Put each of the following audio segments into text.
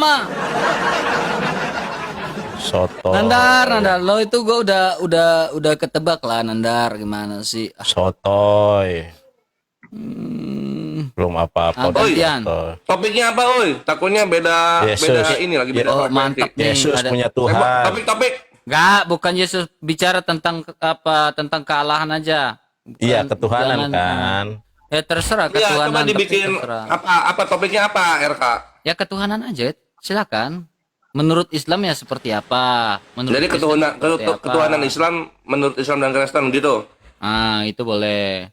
lama. Soto. Nandar, lo itu gue udah ketebak lah, Nandar, gimana sih? Sotoy. Belum apa-apa. Apa, udah Tian? sotoy. Topiknya apa, oi? Takutnya beda Yesus. ini lagi beda Oh, frekuensi. mantap nih. Yesus Ada. punya Tuhan. Topik. Enggak, bukan Yesus, bicara tentang apa? Tentang kealahan aja. Bukan, Iya, ketuhanan jangan, kan. Ya terserah Iya, ketuhanan. coba tapi dibikin terserah. apa topiknya apa, RK? Ya ketuhanan aja, silakan. Menurut Islam ya seperti apa? Menurut Jadi Kristen seperti apa? ketuhanan Islam menurut Islam dan Kristen gitu. Ah, itu boleh.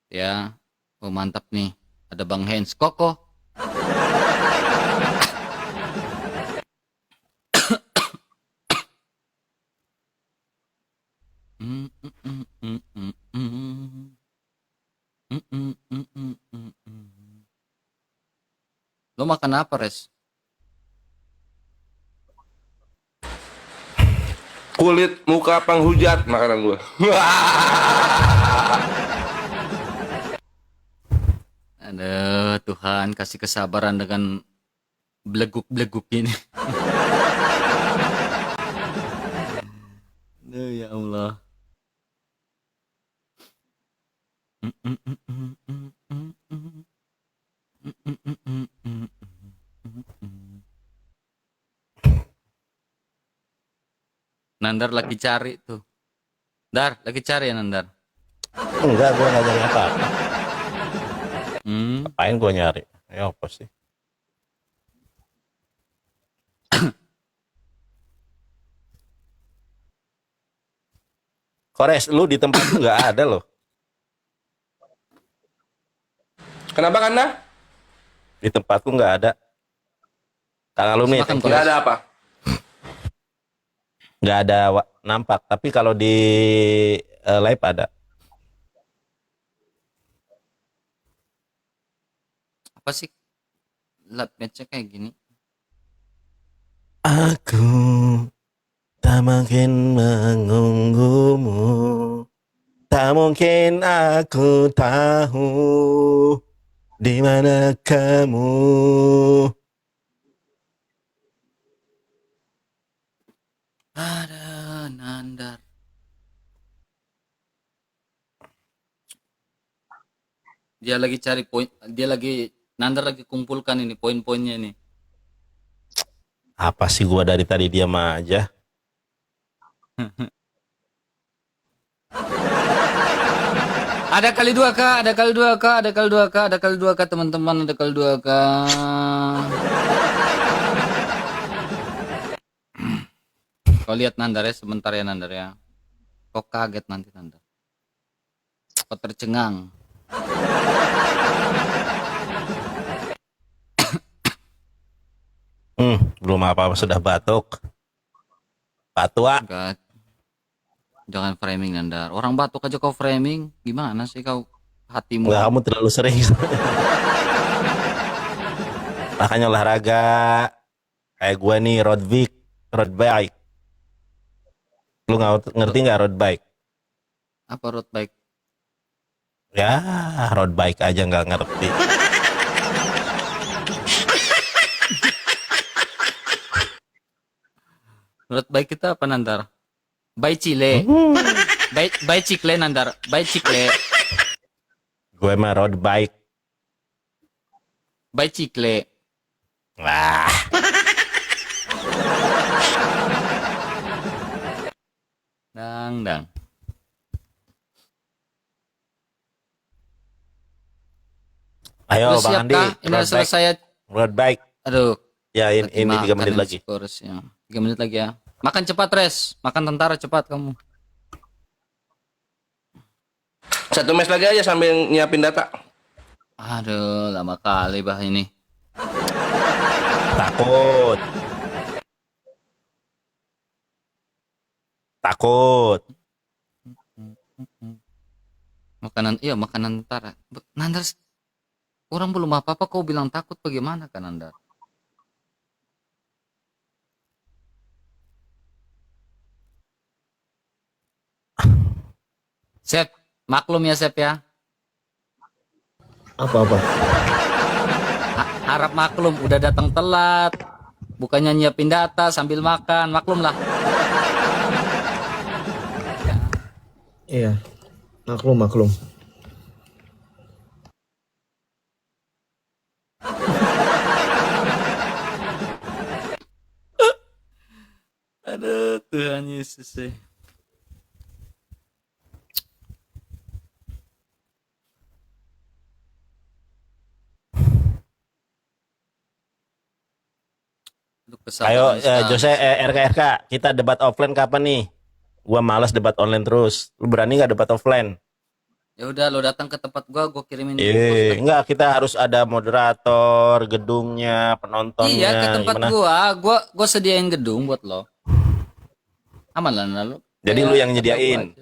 Ya. Oh, mantap nih. Ada Bang Hens. Koko. Lo makan apa, Res? Kulit muka penghujat makanan gue. Aduh, Tuhan kasih kesabaran dengan beleguk-beleguk ini. Aduh, ya Allah. Nandar lagi cari tuh. Dar, lagi cari ya Nandar? Enggak, gue nggak nyari apa-apa. Hmm. Apain gue nyari? Ya apa sih? Kores, lu di tempat lu nggak ada loh. Kenapa Kanda? Di tempatku nggak ada. Kang Alumni, Makan, thank you. Nggak ada apa? Nggak ada nampak. Tapi kalau di live ada. Apa sih? Lab match-nya kayak gini. Aku tak mungkin menunggumu. Tak mungkin aku tahu di mana kamu. Ada Nandar. Dia lagi cari poin. Nandar lagi kumpulkan ini poin-poinnya ini. Apa sih gua dari tadi diam aja? Ada kali 2K, ada kali 2K, ada kali 2K, ada kali 2K teman-teman, ada kali 2K. Kau lihat Nandar ya sebentar ya Nandar ya. Kok kaget nanti Nandar. Kok tercengang. Belum apa-apa sudah batuk. Patua. Enggak. Jangan framing Nandar. Orang batuk aja kau framing. Gimana sih kau hatimu? Enggak, kamu terlalu sering. Makanya olahraga kayak gue nih road bike. Lu ngerti nggak road bike? Apa road bike? Ya road bike aja nggak ngerti. Road bike kita apa Nandar? By Chile. By Cikle Nandar. By Cikle. Gue mah road bike. By Cikle. Wah. Dang. Ayo Udah Bang siap Andi, kah? Ini road bike. selesai. Road bike. Aduh. Ya ini 3 menit Makan lagi. Scoresnya. 3 menit lagi ya. Makan cepat Res. Makan tentara cepat kamu. 1 mes lagi aja sambil nyiapin data. Aduh, lama kali bah ini. Takut. Makanan tentara. Nandar, orang belum apa-apa kau bilang takut bagaimana kan Nandar? Sep, maklum ya Sep ya. Apa-apa? Harap maklum, udah datang telat. Bukannya nyiapin data sambil makan, maklum lah. Iya. Maklum. Aduh, Tuhan Yesus. Aduh, kesal Ayo sekali. Jose, RK, kita debat offline kapan nih? Gua malas debat online terus. Lu berani nggak debat offline? Ya udah, lo datang ke tempat gua kirimin dulu. Enggak, kita harus ada moderator, gedungnya, penontonnya. Iya, ke tempat gimana? gua sediain gedung buat lo. Aman lah, lo. Jadi lu yang nyediain.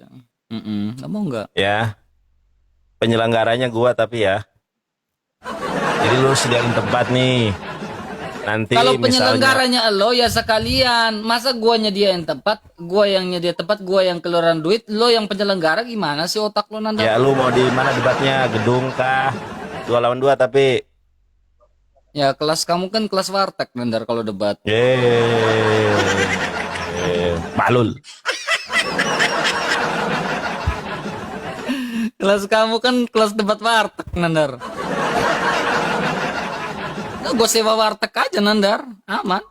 Kamu enggak? Ya. Penyelenggaranya gua tapi ya. Jadi lu sediain tempat nih. Nanti Kalau misalnya penyelenggaranya lo ya sekalian. Masa gua nyediain tempat, gua yang nyediain tempat, gua yang keluaran duit, lo yang penyelenggara gimana sih otak lo Nanda? ya lu mau di mana debatnya? Gedung kah? 2 lawan 2 tapi Ya kelas kamu kan kelas warteg Nandar kalau debat. Balul. Kelas kamu kan kelas debat warteg Nandar. Nah, gue sewa warteg aja Nandar, aman.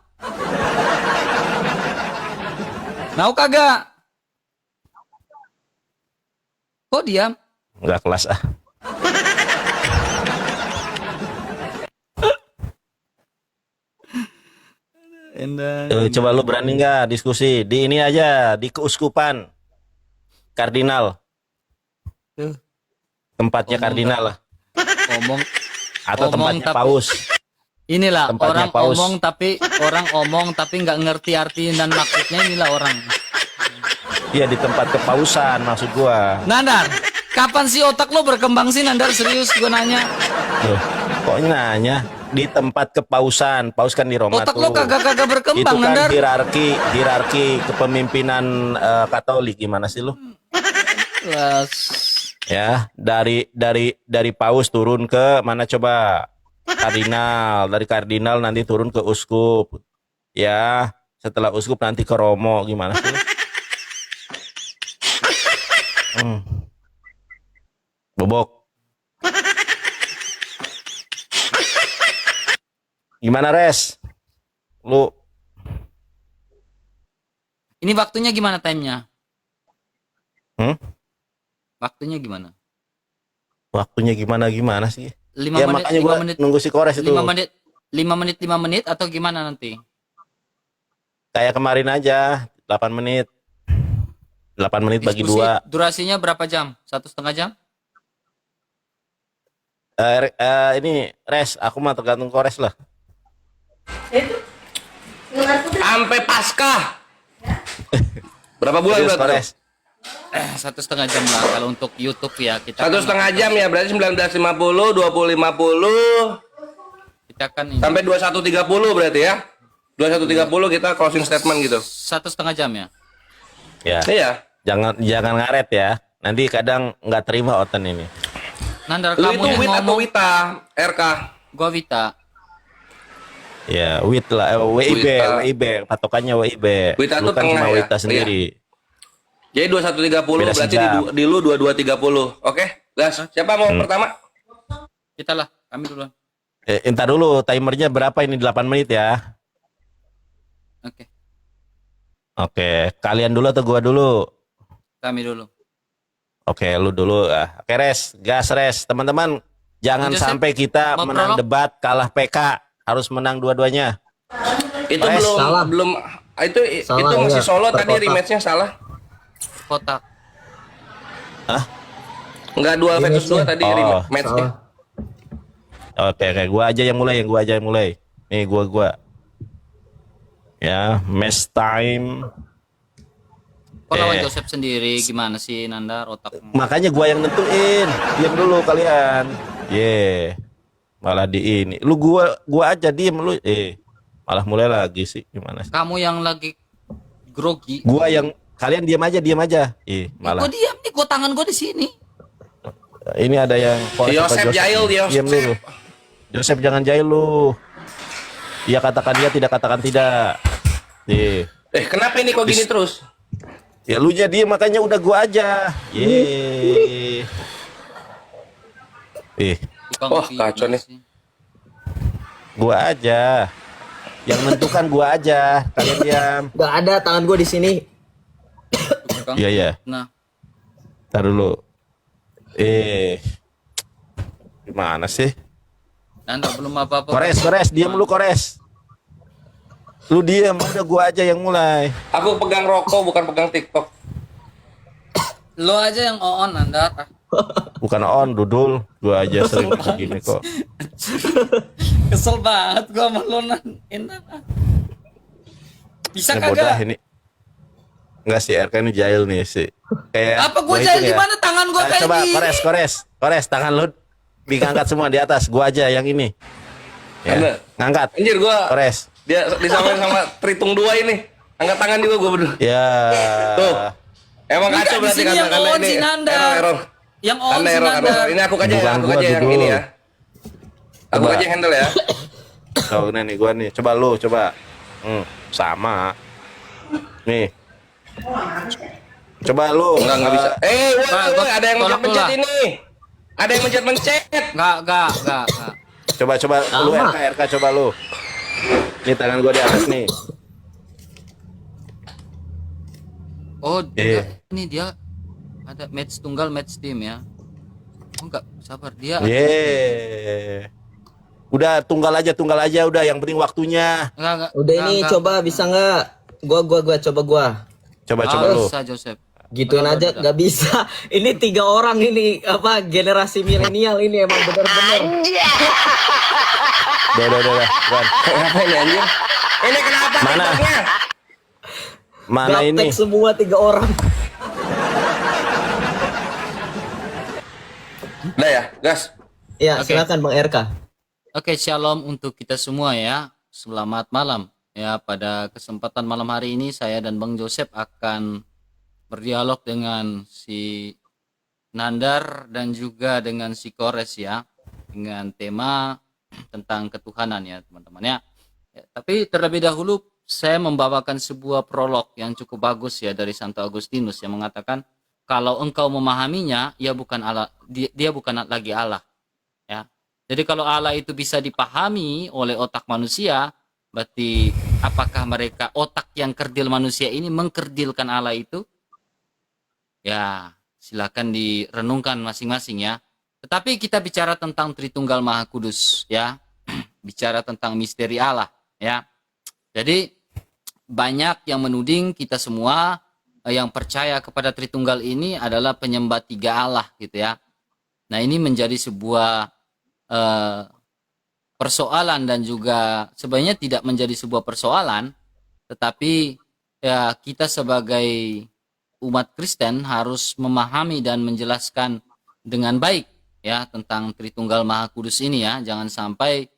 Mau kagak? Kok diam? Enggak kelas ah. Coba lu berani nggak diskusi di ini aja di keuskupan kardinal, Tuh. tempatnya Ngomong kardinal lah, Omong atau Ngomong tempatnya tapi- paus. inilah Tempatnya orang paus. omong tapi nggak ngerti arti dan maksudnya, inilah orang. Iya, di tempat kepausan maksud gua. Nandar, kapan sih otak lo berkembang sih Nandar, serius gue nanya. Loh, kok nanya di tempat kepausan? Paus kan di Roma Otak tuh. lo kagak Itu berkembang kan Nandar. hierarki kepemimpinan Katolik, gimana sih lu? Kelas. Ya, dari paus turun ke mana coba? Kardinal, dari kardinal nanti turun ke uskup. Ya, setelah uskup nanti ke Romo, gimana sih? Bobok. Gimana Res? Lu Ini waktunya gimana timenya? Waktunya gimana? waktunya gimana sih? 5 Ya menit, makanya 5 gua menit, nunggu si Kores itu. 5 menit, 5 menit atau gimana nanti? Kayak kemarin aja, 8 menit. 8 menit bagi Diskusi 2. durasinya berapa jam? 1,5 jam? Ini Res, aku mah tergantung Kores lah. Sampai Paskah. Berapa bulan Serius, berarti? Kores. 1,5 jam lah kalau untuk YouTube ya kita. 1,5 jam ya, berarti 19.50, 20.50 Kita kan ini sampai 21.30 berarti ya. 21.30 kita closing statement gitu. 1,5 jam ya. Ya. Iya. Jangan ngaret ya. Nanti kadang nggak terima Oten ini. Nandar, Lu kamu itu yang Wit atau ngomong, Wita? RK. gua Wita. Ya, WIT lah, WIB, Wita. WIB, patokannya WIB. Wita Lu tuh kan tengah cuma ya? Wita sendiri. Jadi 21.30 Beda berarti sejam. di lu 22.30. Oke, gas. Siapa mau pertama? Kita lah, kami duluan. Entar dulu, timernya berapa ini? 8 menit ya. Oke, Oke, kalian dulu atau gua dulu? kami dulu. Oke, lu dulu. Oke, Res, gas Res. Teman-teman, jangan Joseph, sampai kita mau menang prolog? debat, kalah PK. Harus menang dua-duanya. Itu Res. Salah. belum itu Salah, masih iya. Solo tadi Perkotak. rematchnya salah. Kotak. Enggak 2 versus 2 tadi Oh, matchnya. Salah. Oke, gua aja yang mulai, Nih, gua. Ya, match time. Kok lawan Joseph sendiri gimana sih Nandar otakmu? Makanya gua yang nentuin. Diam dulu kalian. Malah di ini. Lu gua aja diem lu. Malah mulai lagi sih. Gimana sih? Kamu yang lagi grogi. Gua yang kalian diam aja. Malah. Gue diam nih, tangan gue di sini. Ini ada yang Si Yosep Jail, Yosep. Diam dulu. Joseph jangan jahil lu. Iya katakan iya, tidak katakan tidak. Nih. Kenapa ini kok gini terus? Ya lu jadi makanya udah gua aja. Ye. Tukang Wah, fitnah kacau nih. sih. Gua aja. Yang menentukan gua aja. Kalian diam. Gak ada tangan gue di sini. Tukang Iya, iya. fitnah. Ntar dulu. Gimana sih? Anda belum apa-apa. Kores, diam lu Kores. Lu diam, udah gua aja yang mulai. Aku pegang rokok bukan pegang TikTok. Lo aja yang on Anda. Bukan on, Dudul. Gua aja sering begini kok. Kesel banget gua sama lo Intan. Bisa Ya bodoh kagak? ini. Enggak sih, RK ini jahil nih sih. Kayak Apa gua itu jahil ya. gimana? Tangan gua kayak Coba gini. Kores, tangan lu diangkat semua di atas. Gua aja yang ini. Ya, Anda. ngangkat. Anjir gua Kores. dia disamain sama Tritung 2 ini. Angkat tangan juga gua berdua. Ya. Tuh. Emang Enggak, kacau di berarti sini yang karena on ini si Nanda. error. Yang on Anda si error, Nanda. error. Ini aku aja Bukan aku gua, aja yang Dudul. ini ya. Aku Coba. aja yang handle ya. Oh, ini nih gua nih. Coba lu, coba. Sama. Nih. Coba lu. Enggak bisa. Woi, ada yang tolak mencet-mencet dulu ini. Ada yang mencet-mencet. Enggak. Coba lu Sama. RK coba lu. Ini tangan gua di atas nih. Oh, ini Iya. dia ada match tunggal, match tim ya. Oh, enggak, sabar dia. Ye. Udah tunggal aja udah, yang penting waktunya. Enggak. Udah ini coba bisa nggak? Gua coba gua. Coba Ah, lu. bisa Joseph. Gituin aja nggak bisa. Ini 3 orang ini apa generasi milenial ini emang benar-benar. Udah. Buan. Kenapa ini anjir? Ini kenapa Mana? TikToknya? Mana ini? Gaptek semua 3 orang. Udah ya, gas. Ya, Oke. silakan Bang RK. Oke, shalom untuk kita semua ya. Selamat malam. Ya, pada kesempatan malam hari ini saya dan Bang Joseph akan berdialog dengan si Nandar dan juga dengan si Kores ya, dengan tema tentang ketuhanan ya, teman-teman ya. Tapi terlebih dahulu saya membawakan sebuah prolog yang cukup bagus ya dari Santo Agustinus yang mengatakan kalau engkau memahaminya, ia bukan Allah, dia bukan lagi Allah. Ya. Jadi kalau Allah itu bisa dipahami oleh otak manusia, berarti apakah mereka otak yang kerdil manusia ini mengkerdilkan Allah itu? Ya, silakan direnungkan masing-masing ya. Tetapi kita bicara tentang Tritunggal Maha Kudus ya. Bicara tentang misteri Allah ya. Jadi banyak yang menuding kita semua yang percaya kepada Tritunggal ini adalah penyembah 3 Allah gitu ya. Nah, ini menjadi sebuah persoalan dan juga sebenarnya tidak menjadi sebuah persoalan, tetapi ya kita sebagai umat Kristen harus memahami dan menjelaskan dengan baik ya tentang Tritunggal Maha Kudus ini ya. Jangan sampai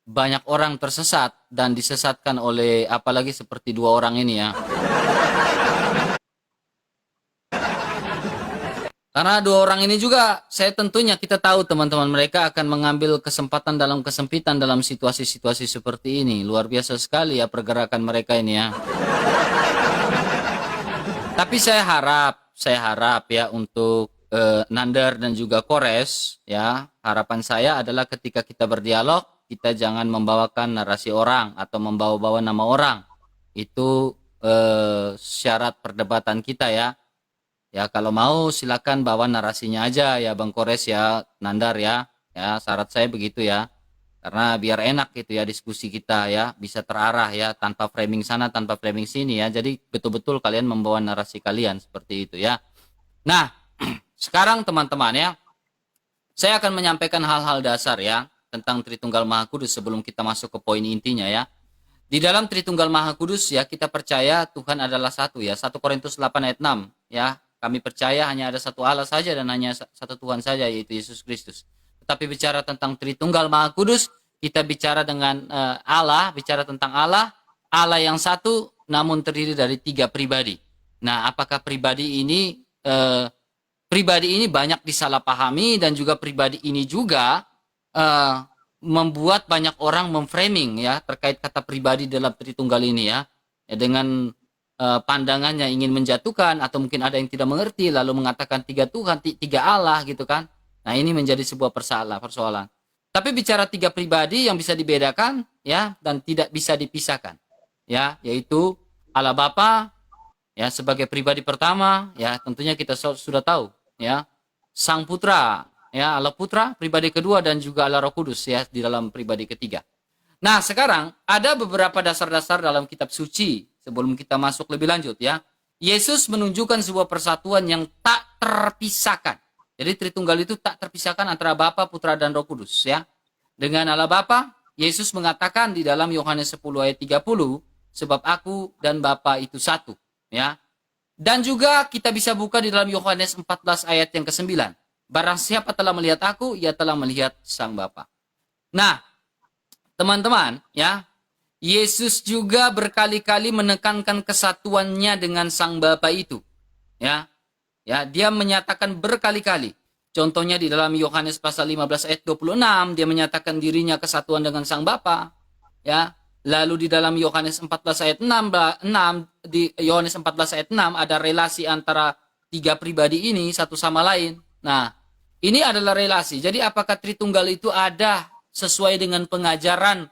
banyak orang tersesat dan disesatkan oleh apalagi seperti 2 orang ini ya. Karena 2 orang ini juga, saya tentunya kita tahu teman-teman mereka akan mengambil kesempatan dalam kesempitan dalam situasi-situasi seperti ini. Luar biasa sekali ya pergerakan mereka ini ya. Tapi saya harap ya untuk Nandar dan juga Kores ya, harapan saya adalah ketika kita berdialog, kita jangan membawakan narasi orang atau membawa-bawa nama orang. Itu syarat perdebatan kita ya. Ya kalau mau silakan bawa narasinya aja ya Bang Kores ya, Nandar ya. Ya syarat saya begitu ya. Karena biar enak gitu ya diskusi kita ya, bisa terarah ya tanpa framing sana, tanpa framing sini ya. Jadi betul-betul kalian membawa narasi kalian seperti itu ya. Nah, sekarang teman-teman ya, saya akan menyampaikan hal-hal dasar ya tentang Tritunggal Maha Kudus sebelum kita masuk ke poin intinya ya. Di dalam Tritunggal Maha Kudus ya, kita percaya Tuhan adalah satu ya. 1 Korintus 8 ayat 6 ya. Kami percaya hanya ada satu Allah saja dan hanya satu Tuhan saja, yaitu Yesus Kristus. Tetapi bicara tentang Tritunggal Maha Kudus, kita bicara dengan Allah, bicara tentang Allah yang satu namun terdiri dari 3 pribadi. Nah, apakah pribadi ini banyak disalahpahami dan juga pribadi ini juga eh, membuat banyak orang memframing ya terkait kata pribadi dalam Tritunggal ini ya, dengan pandangannya ingin menjatuhkan atau mungkin ada yang tidak mengerti lalu mengatakan tiga Tuhan, tiga Allah gitu kan. Nah, ini menjadi sebuah persoalan. Tapi bicara tiga pribadi yang bisa dibedakan ya dan tidak bisa dipisahkan ya, yaitu Allah Bapa ya sebagai pribadi pertama ya, tentunya kita sudah tahu ya. Sang Putra ya, Allah Putra pribadi kedua, dan juga Allah Roh Kudus ya di dalam pribadi ketiga. Nah, sekarang ada beberapa dasar-dasar dalam kitab suci sebelum kita masuk lebih lanjut ya. Yesus menunjukkan sebuah persatuan yang tak terpisahkan. Jadi Tritunggal itu tak terpisahkan antara Bapa, Putra, dan Roh Kudus ya. Dengan Allah Bapa, Yesus mengatakan di dalam Yohanes 10 ayat 30, sebab aku dan Bapa itu satu ya. Dan juga kita bisa buka di dalam Yohanes 14 ayat yang ke-9. Barang siapa telah melihat aku, ia telah melihat Sang Bapa. Nah, teman-teman ya, Yesus juga berkali-kali menekankan kesatuannya dengan Sang Bapa itu. Ya. Ya, dia menyatakan berkali-kali. Contohnya di dalam Yohanes pasal 15 ayat 26, dia menyatakan dirinya kesatuan dengan Sang Bapa. Ya. Lalu di dalam Yohanes 14 ayat 6, di Yohanes 14 ayat 6 ada relasi antara tiga pribadi ini satu sama lain. Nah, ini adalah relasi. Jadi apakah Tritunggal itu ada sesuai dengan pengajaran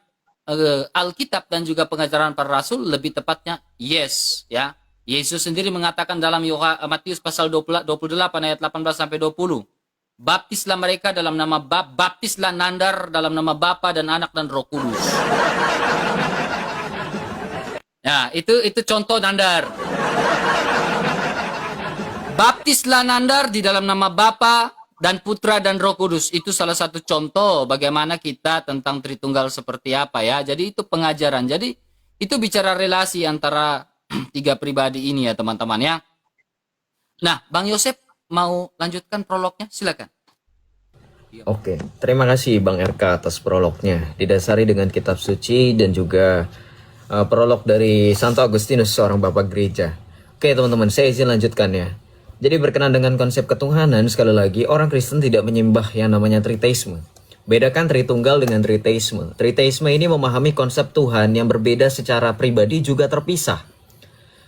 Alkitab dan juga pengajaran para rasul? Lebih tepatnya yes ya. Yesus sendiri mengatakan dalam Matius pasal 28 ayat 18 sampai 20. Baptislah mereka dalam nama baptislah Nandar dalam nama Bapa dan Anak dan Roh Kudus. Nah, itu contoh Nandar. Baptislah Nandar di dalam nama Bapa dan Putra dan Roh Kudus. Itu salah satu contoh bagaimana kita tentang Tritunggal seperti apa ya. Jadi itu pengajaran. Jadi itu bicara relasi antara tiga pribadi ini ya teman-teman ya. Nah, Bang Yosep mau lanjutkan prolognya? Silakan. Oke, terima kasih Bang RK atas prolognya. Didasari dengan kitab suci dan juga prolog dari Santo Agustinus, seorang bapak gereja. Oke teman-teman, saya izin lanjutkan ya. Jadi berkenaan dengan konsep ketuhanan, sekali lagi orang Kristen tidak menyembah yang namanya triteisme. Bedakan Tritunggal dengan triteisme. Triteisme ini memahami konsep Tuhan yang berbeda secara pribadi juga terpisah.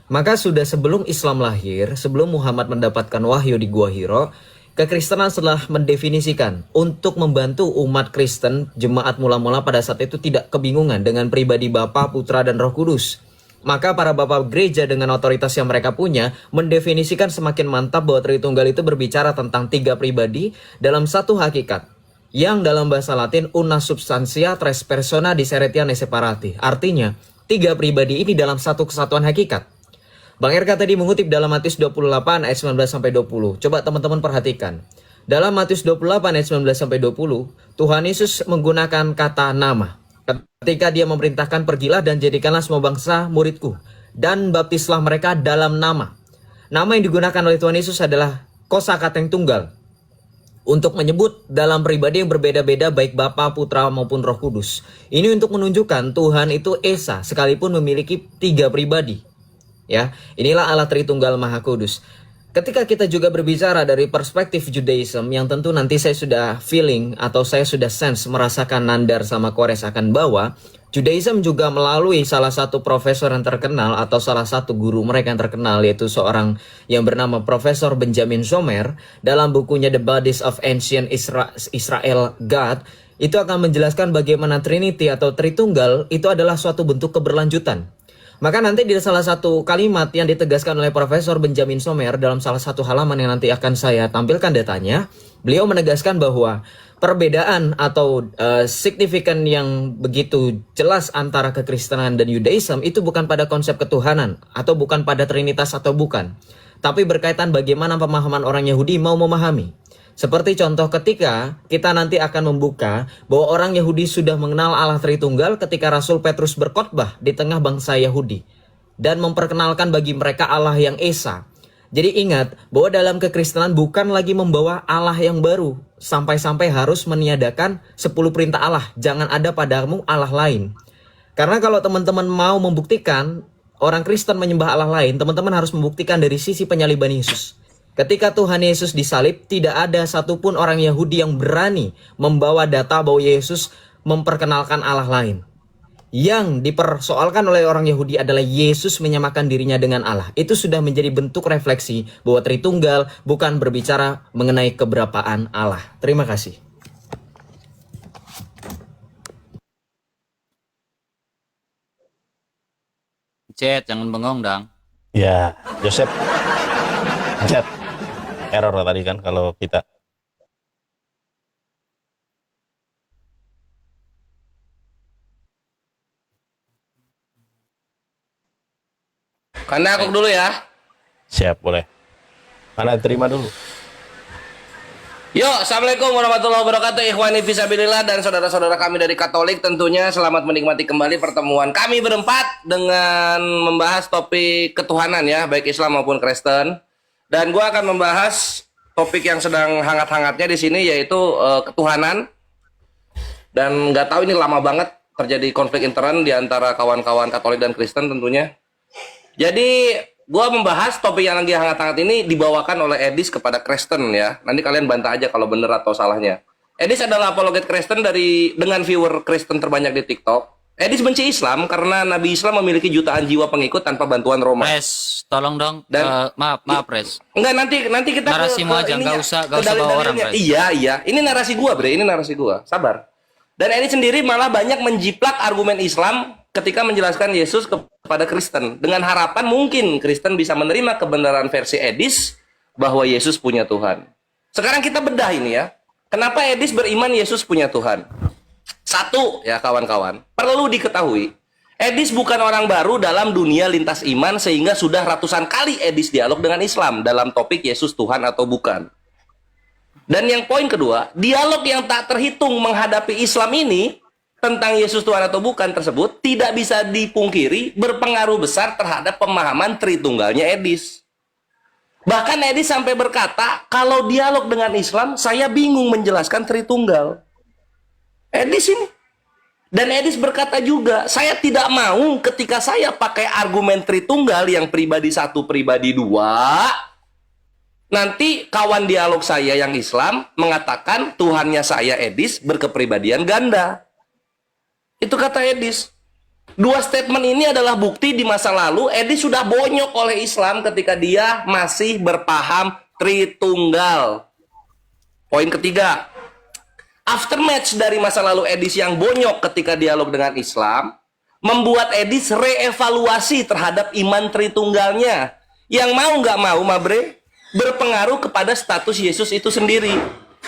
Maka sudah sebelum Islam lahir, sebelum Muhammad mendapatkan wahyu di Gua Hiro, kekristenan telah mendefinisikan untuk membantu umat Kristen, jemaat mula-mula pada saat itu tidak kebingungan dengan pribadi Bapa, Putra, dan Roh Kudus. Maka para bapak gereja dengan otoritas yang mereka punya mendefinisikan semakin mantap bahwa Tritunggal itu berbicara tentang tiga pribadi dalam satu hakikat, yang dalam bahasa Latin una substantia tres persona diseretiane separati. Artinya, tiga pribadi ini dalam satu kesatuan hakikat. Bang RK tadi mengutip dalam Matius 28 ayat 19 sampai 20. Coba teman-teman perhatikan. Dalam Matius 28 ayat 19 sampai 20, Tuhan Yesus menggunakan kata nama. Ketika dia memerintahkan pergilah dan jadikanlah semua bangsa muridku dan baptislah mereka dalam nama. Nama yang digunakan oleh Tuhan Yesus adalah kosakata yang tunggal untuk menyebut dalam pribadi yang berbeda-beda baik Bapa, Putra maupun Roh Kudus. Ini untuk menunjukkan Tuhan itu Esa sekalipun memiliki tiga pribadi. Ya, inilah Allah Tritunggal Maha Kudus. Ketika kita juga berbicara dari perspektif Judaism yang tentu nanti saya sudah feeling atau saya sudah sense merasakan Nandar sama Kores akan bawa, Judaism juga melalui salah satu profesor yang terkenal atau salah satu guru mereka yang terkenal, yaitu seorang yang bernama Profesor Benjamin Zomer. Dalam bukunya The Bodies of Ancient Israel God, itu akan menjelaskan bagaimana Trinity atau Tritunggal itu adalah suatu bentuk keberlanjutan. Maka nanti di salah satu kalimat yang ditegaskan oleh Profesor Benjamin Zomer dalam salah satu halaman yang nanti akan saya tampilkan datanya, beliau menegaskan bahwa perbedaan atau signifikan yang begitu jelas antara kekristenan dan Judaism itu bukan pada konsep ketuhanan atau bukan pada Trinitas atau bukan, tapi berkaitan bagaimana pemahaman orang Yahudi mau memahami. Seperti contoh ketika kita nanti akan membuka bahwa orang Yahudi sudah mengenal Allah Tritunggal ketika Rasul Petrus berkhotbah di tengah bangsa Yahudi dan memperkenalkan bagi mereka Allah yang Esa. Jadi ingat bahwa dalam kekristenan bukan lagi membawa Allah yang baru sampai-sampai harus meniadakan 10 perintah Allah. Jangan ada padamu Allah lain. Karena kalau teman-teman mau membuktikan orang Kristen menyembah Allah lain, teman-teman harus membuktikan dari sisi penyaliban Yesus. Ketika Tuhan Yesus disalib, tidak ada satupun orang Yahudi yang berani membawa data bahwa Yesus memperkenalkan Allah lain. Yang dipersoalkan oleh orang Yahudi adalah Yesus menyamakan dirinya dengan Allah. Itu sudah menjadi bentuk refleksi bahwa Tritunggal bukan berbicara mengenai keberapaan Allah. Terima kasih. Cet, jangan bengong dong. Ya, Joseph. Chat. Error tadi kan kalau kita. Karena aku dulu ya. Siap, boleh. Mana terima dulu. Yuk, assalamualaikum warahmatullahi wabarakatuh, ikhwani fisabilillah dan saudara-saudara kami dari Katolik. Tentunya selamat menikmati kembali pertemuan kami berempat dengan membahas topik ketuhanan ya, baik Islam maupun Kristen. Dan gua akan membahas topik yang sedang hangat-hangatnya di sini, yaitu ketuhanan. Dan nggak tahu ini lama banget terjadi konflik intern di antara kawan-kawan Katolik dan Kristen tentunya. Jadi gua membahas topik yang lagi hangat-hangat ini dibawakan oleh Edis kepada Kristen ya. Nanti kalian bantah aja kalau bener atau salahnya. Edis adalah apologet Kristen dengan viewer Kristen terbanyak di TikTok. Edis benci Islam karena Nabi Islam memiliki jutaan jiwa pengikut tanpa bantuan Roma. Pres, tolong dong. Dan- Maaf, Pres. Enggak, nanti kita Narasimu aja, ininya, nggak usah ke bawa orang, dalil-dalilnya. Pres. Iya. Ini narasi gua, Bre. Ini narasi gua. Sabar. Dan Edis sendiri malah banyak menjiplak argumen Islam ketika menjelaskan Yesus kepada Kristen dengan harapan mungkin Kristen bisa menerima kebenaran versi Edis bahwa Yesus punya Tuhan. Sekarang kita bedah ini ya. Kenapa Edis beriman Yesus punya Tuhan? Satu ya kawan-kawan, perlu diketahui Edis bukan orang baru dalam dunia lintas iman sehingga sudah ratusan kali Edis dialog dengan Islam dalam topik Yesus Tuhan atau bukan. Dan yang poin kedua, dialog yang tak terhitung menghadapi Islam ini tentang Yesus Tuhan atau bukan tersebut tidak bisa dipungkiri berpengaruh besar terhadap pemahaman Tritunggalnya Edis. Bahkan Edis sampai berkata, kalau dialog dengan Islam, saya bingung menjelaskan Tritunggal. Edis ini. Dan Edis berkata juga, saya tidak mau ketika saya pakai argumen Tritunggal yang pribadi satu, pribadi dua, nanti kawan dialog saya yang Islam mengatakan Tuhannya saya Edis berkepribadian ganda. Itu kata Edis. Dua statement ini adalah bukti di masa lalu Edis sudah bonyok oleh Islam ketika dia masih berpaham Tritunggal. Poin ketiga, aftermatch dari masa lalu Edis yang bonyok ketika dialog dengan Islam membuat Edis reevaluasi terhadap iman Tritunggalnya yang mau nggak mau, Mabre, berpengaruh kepada status Yesus itu sendiri,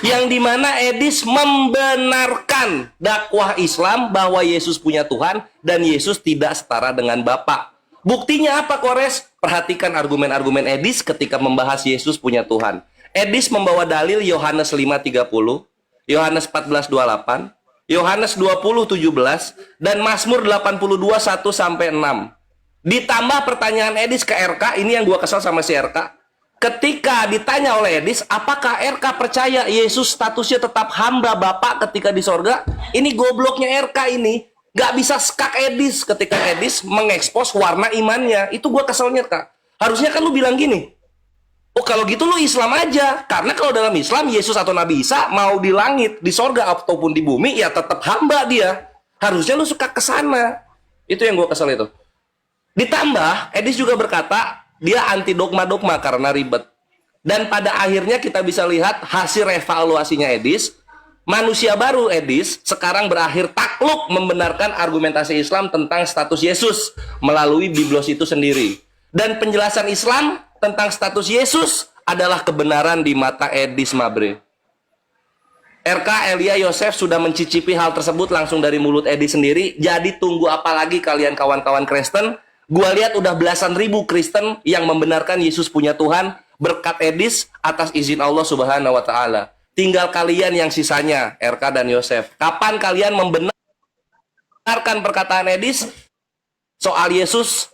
yang dimana Edis membenarkan dakwah Islam bahwa Yesus punya Tuhan dan Yesus tidak setara dengan Bapa. Buktinya apa, Kores? Perhatikan argumen-argumen Edis ketika membahas Yesus punya Tuhan. Edis membawa dalil Yohanes 5:30, Yohanes 14:28, Yohanes 20:17, dan Mazmur 82:1-6. Ditambah pertanyaan Edis ke RK, ini yang gua kesal sama si RK. Ketika ditanya oleh Edis, apakah RK percaya Yesus statusnya tetap hamba Bapa ketika di sorga? Ini gobloknya RK ini. Gak bisa skak Edis ketika Edis mengekspos warna imannya. Itu gua keselnya, Kak. Harusnya kan lu bilang gini, oh kalau gitu lu Islam aja. Karena kalau dalam Islam, Yesus atau Nabi Isa mau di langit, di sorga, ataupun di bumi, ya tetap hamba dia. Harusnya lu suka ke sana. Itu yang gua kesel itu. Ditambah, Edis juga berkata, dia anti dogma-dogma karena ribet. Dan pada akhirnya kita bisa lihat hasil evaluasinya Edis. Manusia baru Edis sekarang berakhir takluk membenarkan argumentasi Islam tentang status Yesus melalui Biblos itu sendiri. Dan penjelasan Islam tentang status Yesus adalah kebenaran di mata Edis, Mabre. RK Elia Yosef sudah mencicipi hal tersebut langsung dari mulut Edis sendiri. Jadi tunggu apa lagi kalian kawan-kawan Kristen? Gua lihat udah belasan ribu Kristen yang membenarkan Yesus punya Tuhan berkat Edis atas izin Allah Subhanahu wa taala. Tinggal kalian yang sisanya, RK dan Yosef. Kapan kalian membenarkan perkataan Edis soal Yesus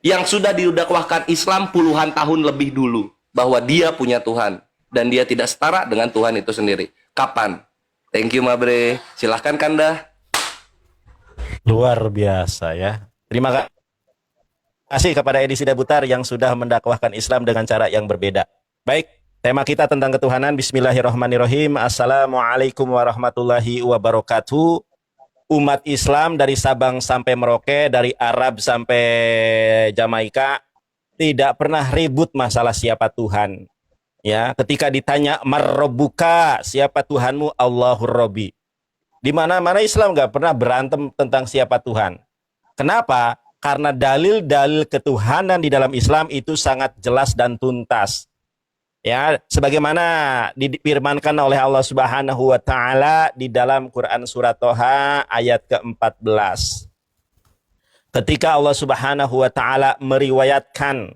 yang sudah didakwahkan Islam puluhan tahun lebih dulu bahwa dia punya Tuhan dan dia tidak setara dengan Tuhan itu sendiri? Kapan? Thank you, Mabre. Silahkan, Kanda. Luar biasa ya. Terima kasih. kasih kepada Edi Sidabutar yang sudah mendakwahkan Islam dengan cara yang berbeda. Baik, tema kita tentang ketuhanan. Bismillahirrahmanirrahim. Assalamualaikum warahmatullahi wabarakatuh. Umat Islam dari Sabang sampai Merauke, dari Arab sampai Jamaika, tidak pernah ribut masalah siapa Tuhan. Ya, ketika ditanya marrobuka, siapa Tuhanmu? Allahur Robbi. Di mana-mana Islam nggak pernah berantem tentang siapa Tuhan. Kenapa? Karena dalil-dalil ketuhanan di dalam Islam itu sangat jelas dan tuntas. Ya, sebagaimana difirmankan oleh Allah Subhanahu wa taala di dalam Quran surat Toha ayat ke-14. Ketika Allah Subhanahu wa taala meriwayatkan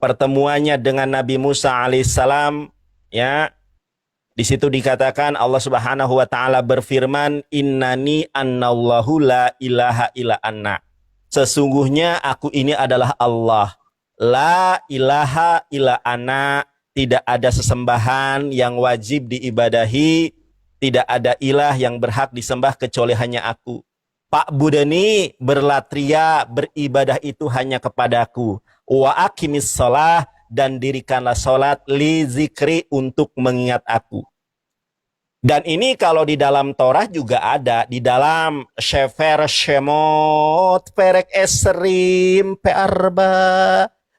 pertemuannya dengan Nabi Musa alaihissalam, ya, di situ dikatakan Allah Subhanahu wa taala berfirman, innani annallahu la ilaha illa anna. Sesungguhnya aku ini adalah Allah. La ilaha illa anna. Tidak ada sesembahan yang wajib diibadahi, tidak ada ilah yang berhak disembah kecuali hanya aku. Pak Budani, berlatria, beribadah itu hanya kepadaku. Wa aqimis shalah, dan dirikanlah salat li zikri, untuk mengingat aku. Dan ini kalau di dalam Torah juga ada, di dalam Shefer Shemot Perek Esrim P4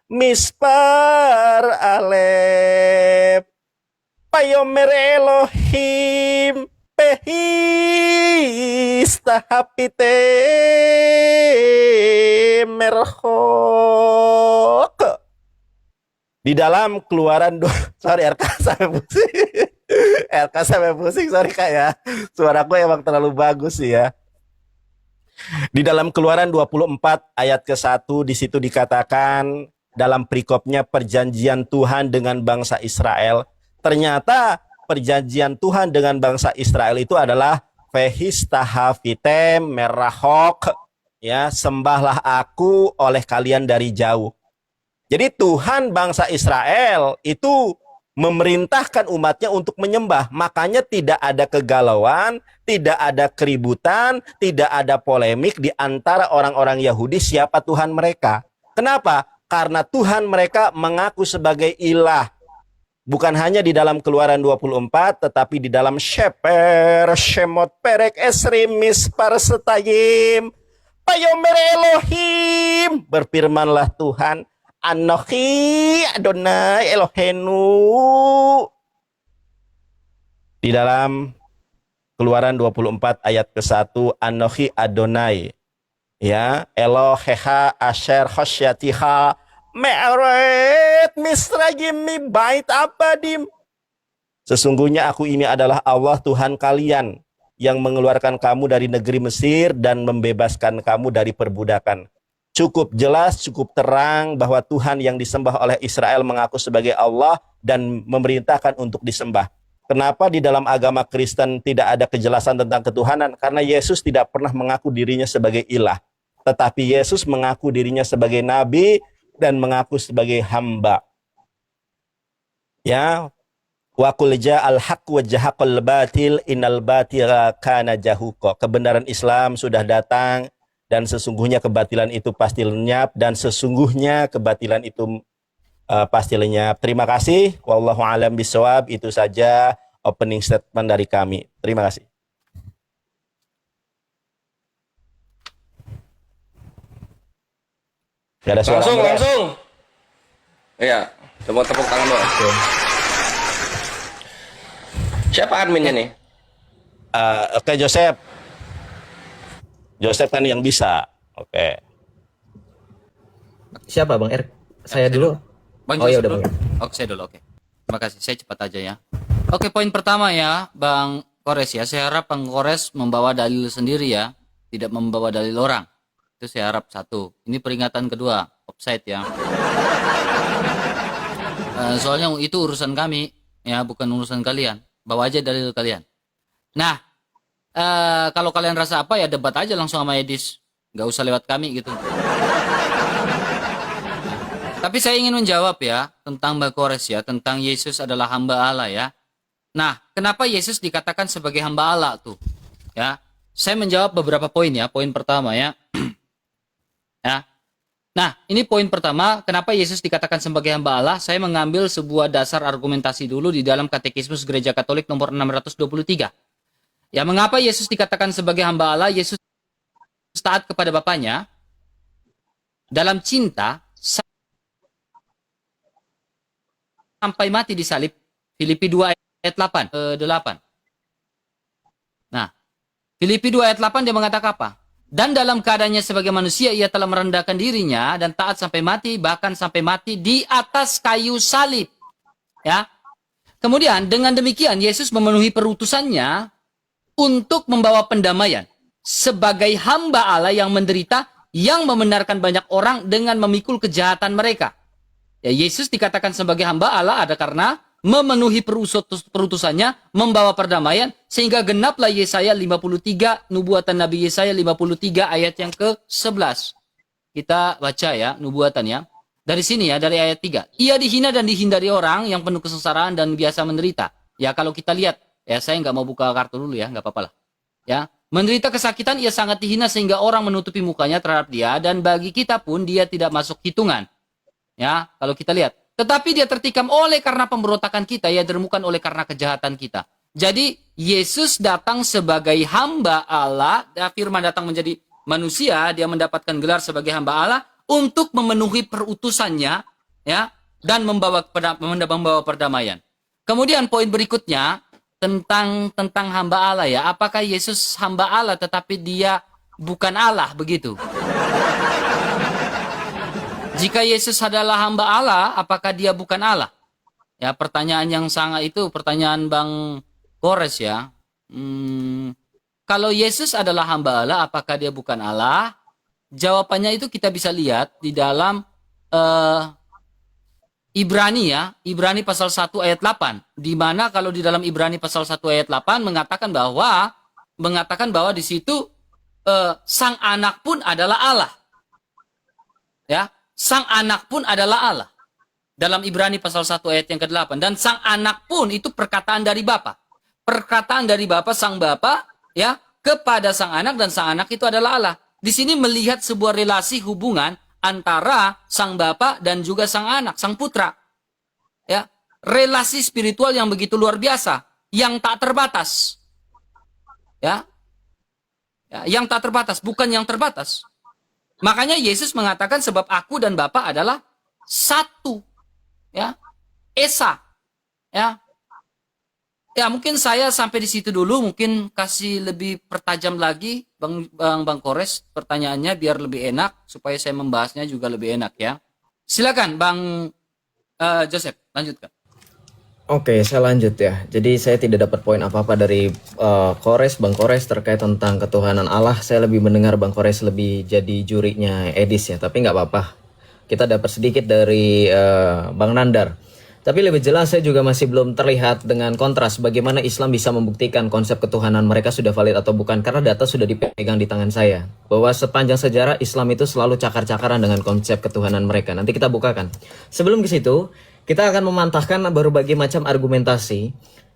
Mispar Alep Payomer Elohim Pehis Tahapite Merhok. Di dalam Keluaran sorry RK sampai pusing. RK sampai pusing, sorry Kak ya. Suaraku emang terlalu bagus sih ya. Di dalam Keluaran 24 ayat ke-1 di situ dikatakan dalam perikopnya perjanjian Tuhan dengan bangsa Israel. Ternyata perjanjian Tuhan dengan bangsa Israel itu adalah Fehistahafitem merahok, ya, sembahlah aku oleh kalian dari jauh. Jadi Tuhan bangsa Israel itu memerintahkan umatnya untuk menyembah. Makanya tidak ada kegalauan, tidak ada keributan, tidak ada polemik di antara orang-orang Yahudi siapa Tuhan mereka. Kenapa? Karena Tuhan mereka mengaku sebagai ilah. Bukan hanya di dalam Keluaran 24, tetapi di dalam Sheper, Shemot, Perek, Esrim, Mispar, Setayim, Payomer Elohim. Berfirmanlah Tuhan, Anochi Adonai Elohenu. Di dalam Keluaran 24 ayat ke-1, Anochi Adonai, ya, Eloheha asher khosyatiha me'eret misrayim mi bait abadim. Sesungguhnya aku ini adalah Allah Tuhan kalian yang mengeluarkan kamu dari negeri Mesir dan membebaskan kamu dari perbudakan. Cukup jelas, cukup terang bahwa Tuhan yang disembah oleh Israel mengaku sebagai Allah dan memerintahkan untuk disembah. Kenapa di dalam agama Kristen tidak ada kejelasan tentang ketuhanan? Karena Yesus tidak pernah mengaku dirinya sebagai ilah. Tetapi Yesus mengaku dirinya sebagai nabi dan mengaku sebagai hamba. Ya, wa qul ja'al haqq wa jahaqal batil innal batila kana jahuqa. Kebenaran Islam sudah datang dan sesungguhnya kebatilan itu pasti lenyap, dan sesungguhnya kebatilan itu pasti lenyap. Terima kasih. Wallahu alam bisawab. Itu saja opening statement dari kami. Terima kasih. Gak ada suara. Langsung. Iya, coba tepuk tangan doang. Oke. Siapa adminnya nih? Oke, Joseph. Joseph kan yang bisa. Oke. Siapa Bang R? Saya dulu. Bang Oh ya Joseph udah dulu. Bang. Oke, saya dulu. Oke. Terima kasih. Saya cepat aja ya. Oke, poin pertama ya, Bang Kores ya. Saya harap Bang Kores membawa dalil sendiri ya, tidak membawa dalil orang. Itu saya harap satu. Ini peringatan kedua, offside ya. Soalnya itu urusan kami ya, bukan urusan kalian. Bawa aja dalil kalian. Nah, kalau kalian rasa apa ya debat aja langsung sama Edis. Nggak usah lewat kami gitu. Tapi saya ingin menjawab ya tentang Bang Kores ya, tentang Yesus adalah hamba Allah ya. Nah, kenapa Yesus dikatakan sebagai hamba Allah tuh? Ya, saya menjawab beberapa poin ya. Poin pertama ya. Ya. Nah, ini poin pertama, kenapa Yesus dikatakan sebagai hamba Allah. Saya mengambil sebuah dasar argumentasi dulu di dalam Katekismus Gereja Katolik nomor 623. Ya, mengapa Yesus dikatakan sebagai hamba Allah? Yesus taat kepada Bapaknya dalam cinta sampai mati di salib. Filipi 2 ayat 8. Nah, Filipi 2 ayat 8 dia mengatakan apa? Dan dalam keadaannya sebagai manusia, ia telah merendahkan dirinya dan taat sampai mati, bahkan sampai mati di atas kayu salib. Ya. Kemudian dengan demikian Yesus memenuhi perutusannya untuk membawa pendamaian sebagai hamba Allah yang menderita, yang membenarkan banyak orang dengan memikul kejahatan mereka. Ya, Yesus dikatakan sebagai hamba Allah ada karena memenuhi perutusannya, membawa perdamaian, sehingga genaplah Yesaya 53, nubuatan Nabi Yesaya 53 ayat yang ke-11. Kita baca ya, nubuatannya. Dari sini ya, dari ayat 3. Ia dihina dan dihindari orang yang penuh kesengsaraan dan biasa menderita. Ya, kalau kita lihat, ya saya nggak mau buka kartu dulu ya, nggak apa-apa lah. Ya, menderita kesakitan, ia sangat dihina sehingga orang menutupi mukanya terhadap dia, dan bagi kita pun dia tidak masuk hitungan. Ya, kalau kita lihat. Tetapi dia tertikam oleh karena pemberontakan kita, ia diremukkan oleh karena kejahatan kita. Jadi Yesus datang sebagai hamba Allah, firman datang menjadi manusia, dia mendapatkan gelar sebagai hamba Allah untuk memenuhi perutusannya, ya, dan membawa perdamaian. Kemudian poin berikutnya tentang hamba Allah ya. Apakah Yesus hamba Allah tetapi dia bukan Allah begitu? Jika Yesus adalah hamba Allah, apakah dia bukan Allah? Ya, pertanyaan yang sangat itu, pertanyaan Bang Kores ya. Kalau Yesus adalah hamba Allah, apakah dia bukan Allah? Jawabannya itu kita bisa lihat di dalam Ibrani ya, Ibrani pasal 1 ayat 8. Di mana kalau di dalam Ibrani pasal 1 ayat 8 mengatakan bahwa di situ sang anak pun adalah Allah. Ya, sang anak pun adalah Allah. Dalam Ibrani pasal 1 ayat yang ke-8. Dan sang anak pun itu perkataan dari Bapa. Perkataan dari Bapa, sang Bapa ya, kepada sang anak, dan sang anak itu adalah Allah. Di sini melihat sebuah relasi hubungan antara sang Bapa dan juga sang anak, sang putra. Ya, relasi spiritual yang begitu luar biasa, yang tak terbatas. Ya. Ya, yang tak terbatas, bukan yang terbatas. Makanya Yesus mengatakan sebab aku dan Bapa adalah satu. Ya. Esa. Ya. Ya, mungkin saya sampai di situ dulu, mungkin kasih lebih pertajam lagi Bang Kores pertanyaannya biar lebih enak supaya saya membahasnya juga lebih enak ya. Silakan Bang Joseph, lanjutkan. Oke, saya lanjut ya. Jadi saya tidak dapat poin apa-apa dari Bang Kores terkait tentang ketuhanan Allah. Saya lebih mendengar Bang Kores lebih jadi jurinya Edis ya. Tapi nggak apa-apa. Kita dapat sedikit dari Bang Nandar. Tapi lebih jelas saya juga masih belum terlihat dengan kontras bagaimana Islam bisa membuktikan konsep ketuhanan mereka sudah valid atau bukan. Karena data sudah dipegang di tangan saya. Bahwa sepanjang sejarah Islam itu selalu cakar-cakaran dengan konsep ketuhanan mereka. Nanti kita bukakan. Sebelum ke situ, kita akan memantahkan berbagai macam argumentasi.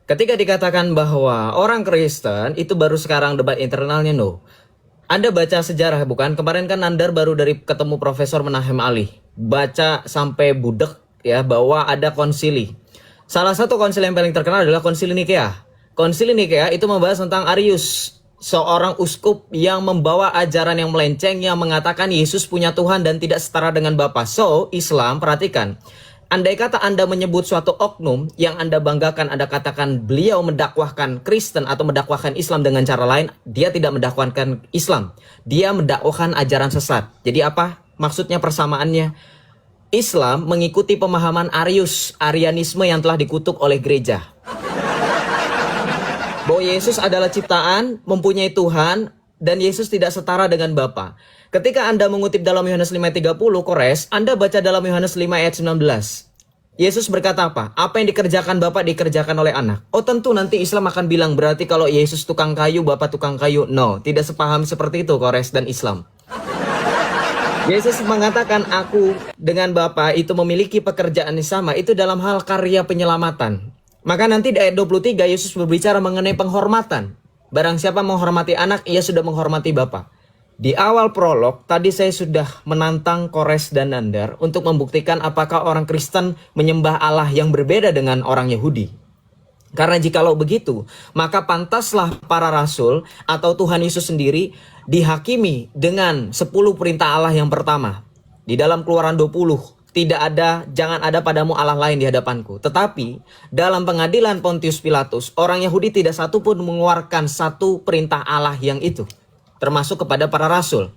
Ketika dikatakan bahwa orang Kristen itu baru sekarang debat internalnya, no. Anda baca sejarah bukan? Kemarin kan Nandar baru dari ketemu Profesor Menahem Ali. Baca sampai budek ya bahwa ada konsili. Salah satu konsili yang paling terkenal adalah konsili Nikea. Konsili Nikea itu membahas tentang Arius, seorang uskup yang membawa ajaran yang melenceng yang mengatakan Yesus punya Tuhan dan tidak setara dengan Bapa. So, Islam, perhatikan. Andai kata Anda menyebut suatu oknum yang Anda banggakan, Anda katakan beliau mendakwahkan Kristen atau mendakwahkan Islam dengan cara lain, dia tidak mendakwahkan Islam. Dia mendakwahkan ajaran sesat. Jadi apa maksudnya persamaannya? Islam mengikuti pemahaman Arius, Arianisme yang telah dikutuk oleh gereja. Bahwa Yesus adalah ciptaan, mempunyai Tuhan, dan Yesus tidak setara dengan Bapa. Ketika Anda mengutip dalam Yohanes 5:30, Kores, Anda baca dalam Yohanes 5 ayat 19. Yesus berkata apa? Apa yang dikerjakan Bapa dikerjakan oleh anak. Oh tentu nanti Islam akan bilang berarti kalau Yesus tukang kayu, Bapa tukang kayu. No, tidak sepaham seperti itu Kores dan Islam. Yesus mengatakan aku dengan Bapa itu memiliki pekerjaan yang sama. Itu dalam hal karya penyelamatan. Maka nanti di ayat 23 Yesus berbicara mengenai penghormatan. Barang siapa menghormati anak, ia sudah menghormati Bapa. Di awal prolog, tadi saya sudah menantang Kores dan Nandar untuk membuktikan apakah orang Kristen menyembah Allah yang berbeda dengan orang Yahudi. Karena jikalau begitu, maka pantaslah para rasul atau Tuhan Yesus sendiri dihakimi dengan 10 perintah Allah yang pertama. Di dalam Keluaran 20, jangan ada padamu Allah lain di hadapanku. Tetapi dalam pengadilan Pontius Pilatus, orang Yahudi tidak satu pun mengeluarkan satu perintah Allah yang itu, termasuk kepada para rasul.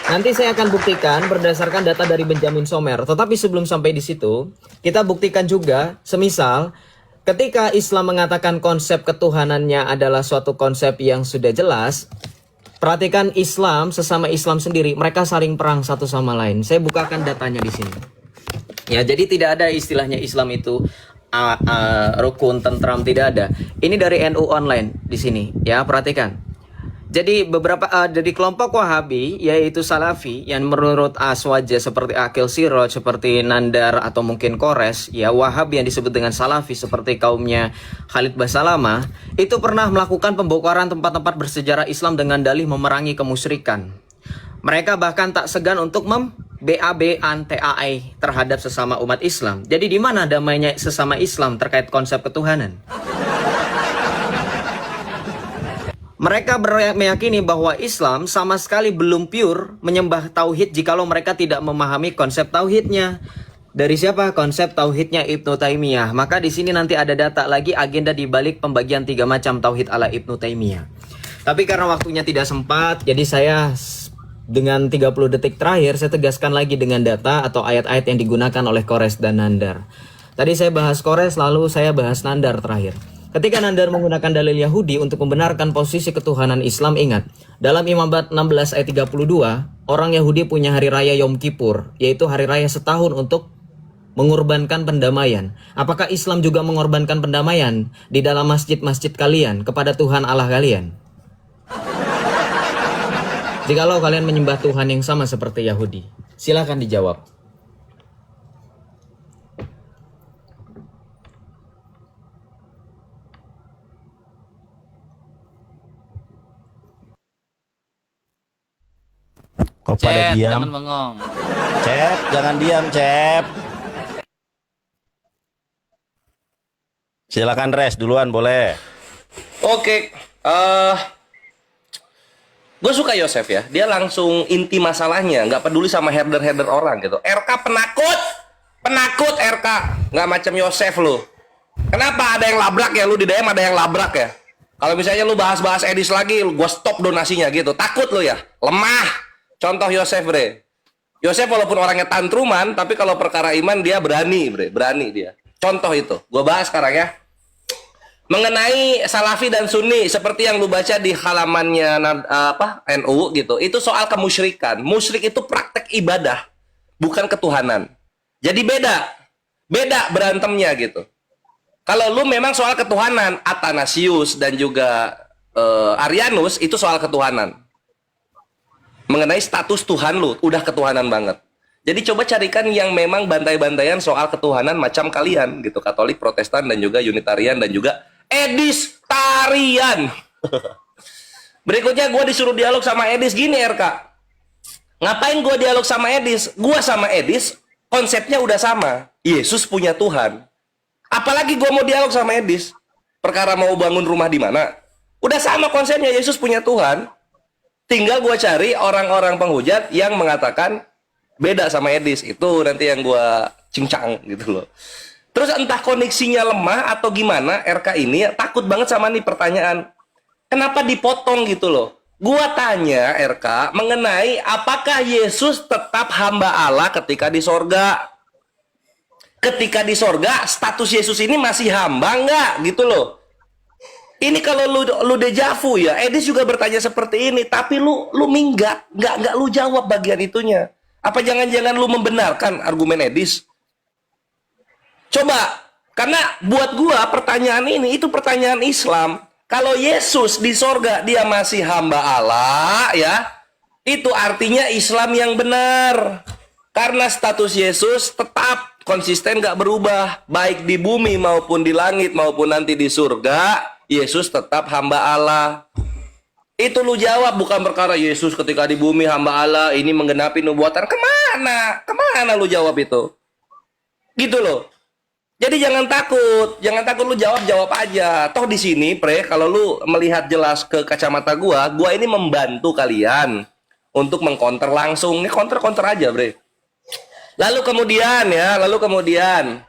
Nanti saya akan buktikan berdasarkan data dari Benjamin Somer. Tetapi sebelum sampai di situ, kita buktikan juga, semisal ketika Islam mengatakan konsep ketuhanannya adalah suatu konsep yang sudah jelas, perhatikan Islam, sesama Islam sendiri, mereka saling perang satu sama lain. Saya bukakan datanya di sini. Ya, jadi tidak ada istilahnya Islam itu rukun, tentram, tidak ada. Ini dari NU online di sini, ya, perhatikan. Jadi beberapa dari kelompok Wahabi, yaitu Salafi, yang menurut Aswaja seperti Akil Siroj, seperti Nandar atau mungkin Kores, ya, Wahabi yang disebut dengan Salafi seperti kaumnya Khalid Basalamah, itu pernah melakukan pembongkaran tempat-tempat bersejarah Islam dengan dalih memerangi kemusyrikan. Mereka bahkan tak segan untuk BAB-an TAI terhadap sesama umat Islam. Jadi di mana damainya sesama Islam terkait konsep ketuhanan? Mereka meyakini bahwa Islam sama sekali belum pure menyembah tauhid jikalau mereka tidak memahami konsep tauhidnya. Dari siapa? Konsep tauhidnya Ibnu Taimiyah. Maka di sini nanti ada data lagi agenda di balik pembagian 3 macam tauhid ala Ibnu Taimiyah. Tapi karena waktunya tidak sempat, jadi saya dengan 30 detik terakhir saya tegaskan lagi dengan data atau ayat-ayat yang digunakan oleh Kores dan Nandar. Tadi saya bahas Kores, lalu saya bahas Nandar terakhir. Ketika Nandar menggunakan dalil Yahudi untuk membenarkan posisi ketuhanan Islam, ingat, dalam Imamat 16 ayat 32, orang Yahudi punya hari raya Yom Kippur, yaitu hari raya setahun untuk mengorbankan pendamaian. Apakah Islam juga mengorbankan pendamaian di dalam masjid-masjid kalian kepada Tuhan Allah kalian? Jikalau kalian menyembah Tuhan yang sama seperti Yahudi, silakan dijawab. Kok pada Cep, diam? jangan bengong. Cep, jangan diam, Cep. Silakan Res duluan boleh. Oke, gue suka Yosef ya. Dia langsung inti masalahnya, nggak peduli sama herder-herder orang gitu. RK penakut RK, nggak macam Yosef lu. Kenapa ada yang labrak ya? Lu di DM ada yang labrak ya? Kalau misalnya lu bahas-bahas Edis lagi, gue stop donasinya gitu. Takut lu ya? Lemah. Contoh Yosef, bre. Yosef walaupun orangnya tantruman, tapi kalau perkara iman dia berani, bre. Berani dia. Contoh itu. Gue bahas sekarang ya. Mengenai Salafi dan Sunni, seperti yang lu baca di halamannya NU gitu. Itu soal kemusyrikan. Musyrik itu praktek ibadah, bukan ketuhanan. Jadi beda berantemnya gitu. Kalau lu memang soal ketuhanan, Athanasius dan juga Arianus itu soal ketuhanan. Mengenai status Tuhan lu, udah ketuhanan banget. Jadi coba carikan yang memang bantai-bantaian soal ketuhanan macam kalian gitu. Katolik, Protestan, dan juga Unitarian, dan juga Edistarian. Berikutnya gue disuruh dialog sama Edis gini, RK. Ngapain gue dialog sama Edis? Gue sama Edis konsepnya udah sama. Yesus punya Tuhan. Apalagi gue mau dialog sama Edis. Perkara mau bangun rumah di mana? Udah sama konsepnya, Yesus punya Tuhan. Tinggal gue cari orang-orang penghujat yang mengatakan beda sama Edis. Itu nanti yang gue cincang gitu loh. Terus entah koneksinya lemah atau gimana, RK ini takut banget sama nih pertanyaan. Kenapa dipotong gitu loh? Gue tanya RK mengenai apakah Yesus tetap hamba Allah ketika di sorga. Ketika di sorga, status Yesus ini masih hamba nggak gitu loh. Ini kalau lu dejavu ya, Edis juga bertanya seperti ini, tapi lu minggat, nggak lu jawab bagian itunya. Apa jangan-jangan lu membenarkan argumen Edis? Coba, karena buat gua pertanyaan ini itu pertanyaan Islam. Kalau Yesus di sorga dia masih hamba Allah ya, itu artinya Islam yang benar. Karena status Yesus tetap konsisten nggak berubah, baik di bumi maupun di langit maupun nanti di surga. Yesus tetap hamba Allah. Itu lu jawab, bukan perkara Yesus ketika di bumi hamba Allah ini menggenapi nubuatan. Kemana? Kemana lu jawab itu? Gitu loh. Jadi jangan takut lu jawab aja. Toh di sini, kalau lu melihat jelas ke kacamata gua ini membantu kalian untuk mengkonter langsung. Ini counter aja, Bre. Lalu kemudian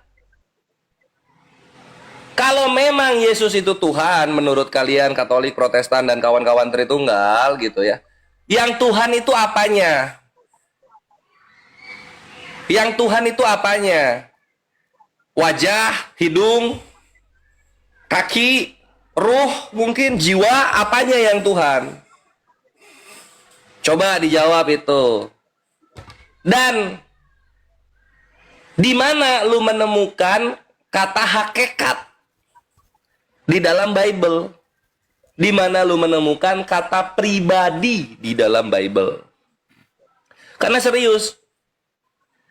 kalau memang Yesus itu Tuhan menurut kalian Katolik, Protestan dan kawan-kawan Tritunggal gitu ya. Yang Tuhan itu apanya? Yang Tuhan itu apanya? Wajah, hidung, kaki, ruh, mungkin jiwa, apanya yang Tuhan? Coba dijawab itu. Dan di mana lu menemukan kata hakikat di dalam Bible? Di mana lu menemukan kata pribadi di dalam Bible? Karena serius,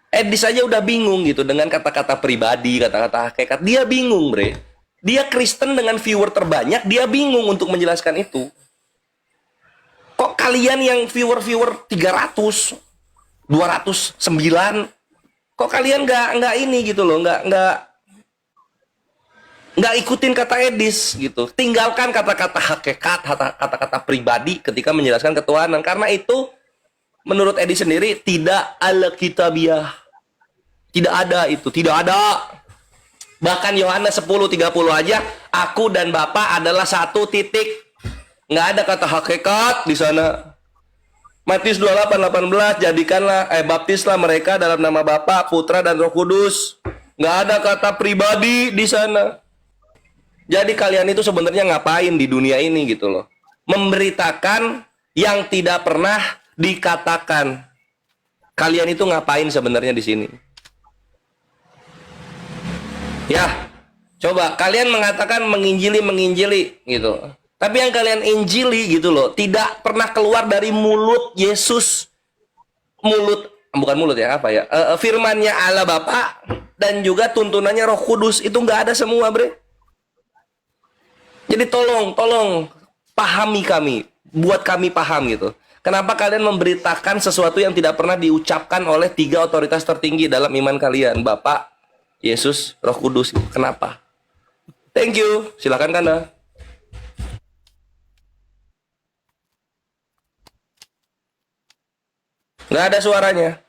Edis aja udah bingung gitu dengan kata-kata pribadi, kata-kata hakikat. Dia bingung, Bre. Dia Kristen dengan viewer terbanyak, dia bingung untuk menjelaskan itu. Kok kalian yang viewer 300, 209, kok kalian nggak ini gitu loh, nggak ikutin kata Edis gitu. Tinggalkan kata-kata hakikat, kata-kata pribadi ketika menjelaskan ketuhanan. Karena itu menurut Edis sendiri tidak alkitabiah. Tidak ada itu, tidak ada. Bahkan Yohanes 10:30 aja, aku dan Bapa adalah satu titik. Nggak ada kata hakikat di sana. Matius 28:18, jadikanlah baptislah mereka dalam nama Bapa, Putra dan Roh Kudus. Nggak ada kata pribadi di sana. Jadi kalian itu sebenarnya ngapain di dunia ini gitu loh? Memberitakan yang tidak pernah dikatakan. Kalian itu ngapain sebenarnya di sini? Ya, coba kalian mengatakan menginjili gitu. Tapi yang kalian injili gitu loh, tidak pernah keluar dari mulut Yesus. Bukan mulut ya, apa ya? Firmannya Allah Bapa dan juga tuntunannya Roh Kudus itu nggak ada semua, Bre. Jadi tolong pahami kami, buat kami paham gitu. Kenapa kalian memberitakan sesuatu yang tidak pernah diucapkan oleh 3 otoritas tertinggi dalam iman kalian? Bapa, Yesus, Roh Kudus. Kenapa? Thank you. Silakan Kanda. Nggak ada suaranya.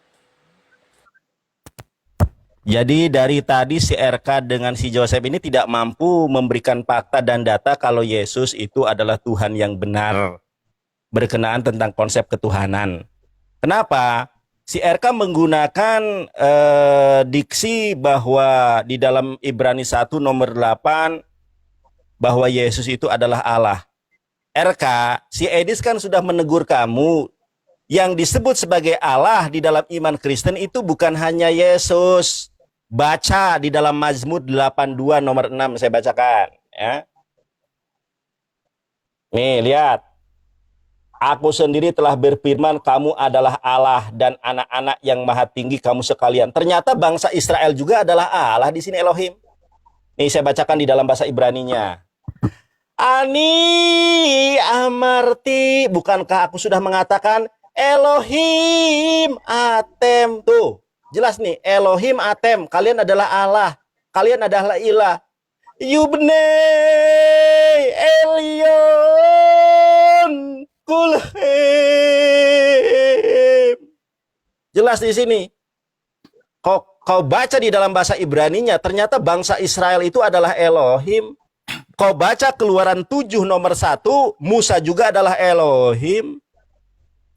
Jadi dari tadi si RK dengan si Joseph ini tidak mampu memberikan fakta dan data kalau Yesus itu adalah Tuhan yang benar berkenaan tentang konsep ketuhanan. Kenapa? Si RK menggunakan diksi bahwa di dalam Ibrani 1 nomor 8 bahwa Yesus itu adalah Allah. RK, si Edis kan sudah menegur kamu. Yang disebut sebagai Allah di dalam iman Kristen itu bukan hanya Yesus. Baca di dalam Mazmur 82 nomor 6 saya bacakan. Ya. Nih lihat. Aku sendiri telah berfirman kamu adalah Allah dan anak-anak yang maha tinggi kamu sekalian. Ternyata bangsa Israel juga adalah Allah di sini Elohim. Nih saya bacakan di dalam bahasa Ibraninya. Ani amarti, bukankah aku sudah mengatakan Elohim atem, tuh jelas nih Elohim atem, kalian adalah Allah, kalian adalah ilah. Yubnei Elion Kulhem. Jelas di sini. Kau baca di dalam bahasa Ibraninya, ternyata bangsa Israel itu adalah Elohim. Kau baca Keluaran 7 nomor 1, Musa juga adalah Elohim.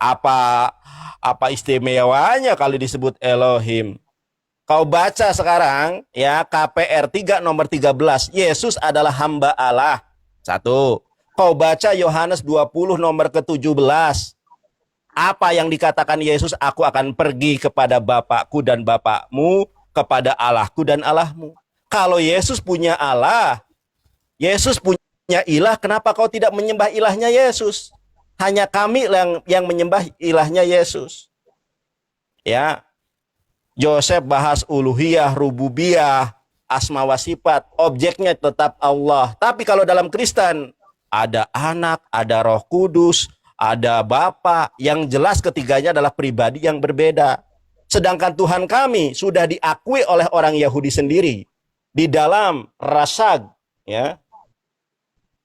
Apa istimewanya kalau disebut Elohim? Kau baca sekarang ya KPR 3 nomor 13, Yesus adalah hamba Allah. 1. Kau baca Yohanes 20 nomor ke-17. Apa yang dikatakan Yesus? Aku akan pergi kepada Bapakku dan Bapakmu, kepada Allahku dan Allahmu. Kalau Yesus punya Allah, Yesus punya ilah, kenapa kau tidak menyembah ilahnya Yesus? Hanya kami yang menyembah ilahnya Yesus. Ya. Joseph bahas uluhiyah, rububiyah, asma wa sifat, objeknya tetap Allah. Tapi kalau dalam Kristen, ada Anak, ada Roh Kudus, ada Bapa. Yang jelas ketiganya adalah pribadi yang berbeda. Sedangkan Tuhan kami sudah diakui oleh orang Yahudi sendiri di dalam Rasag, ya.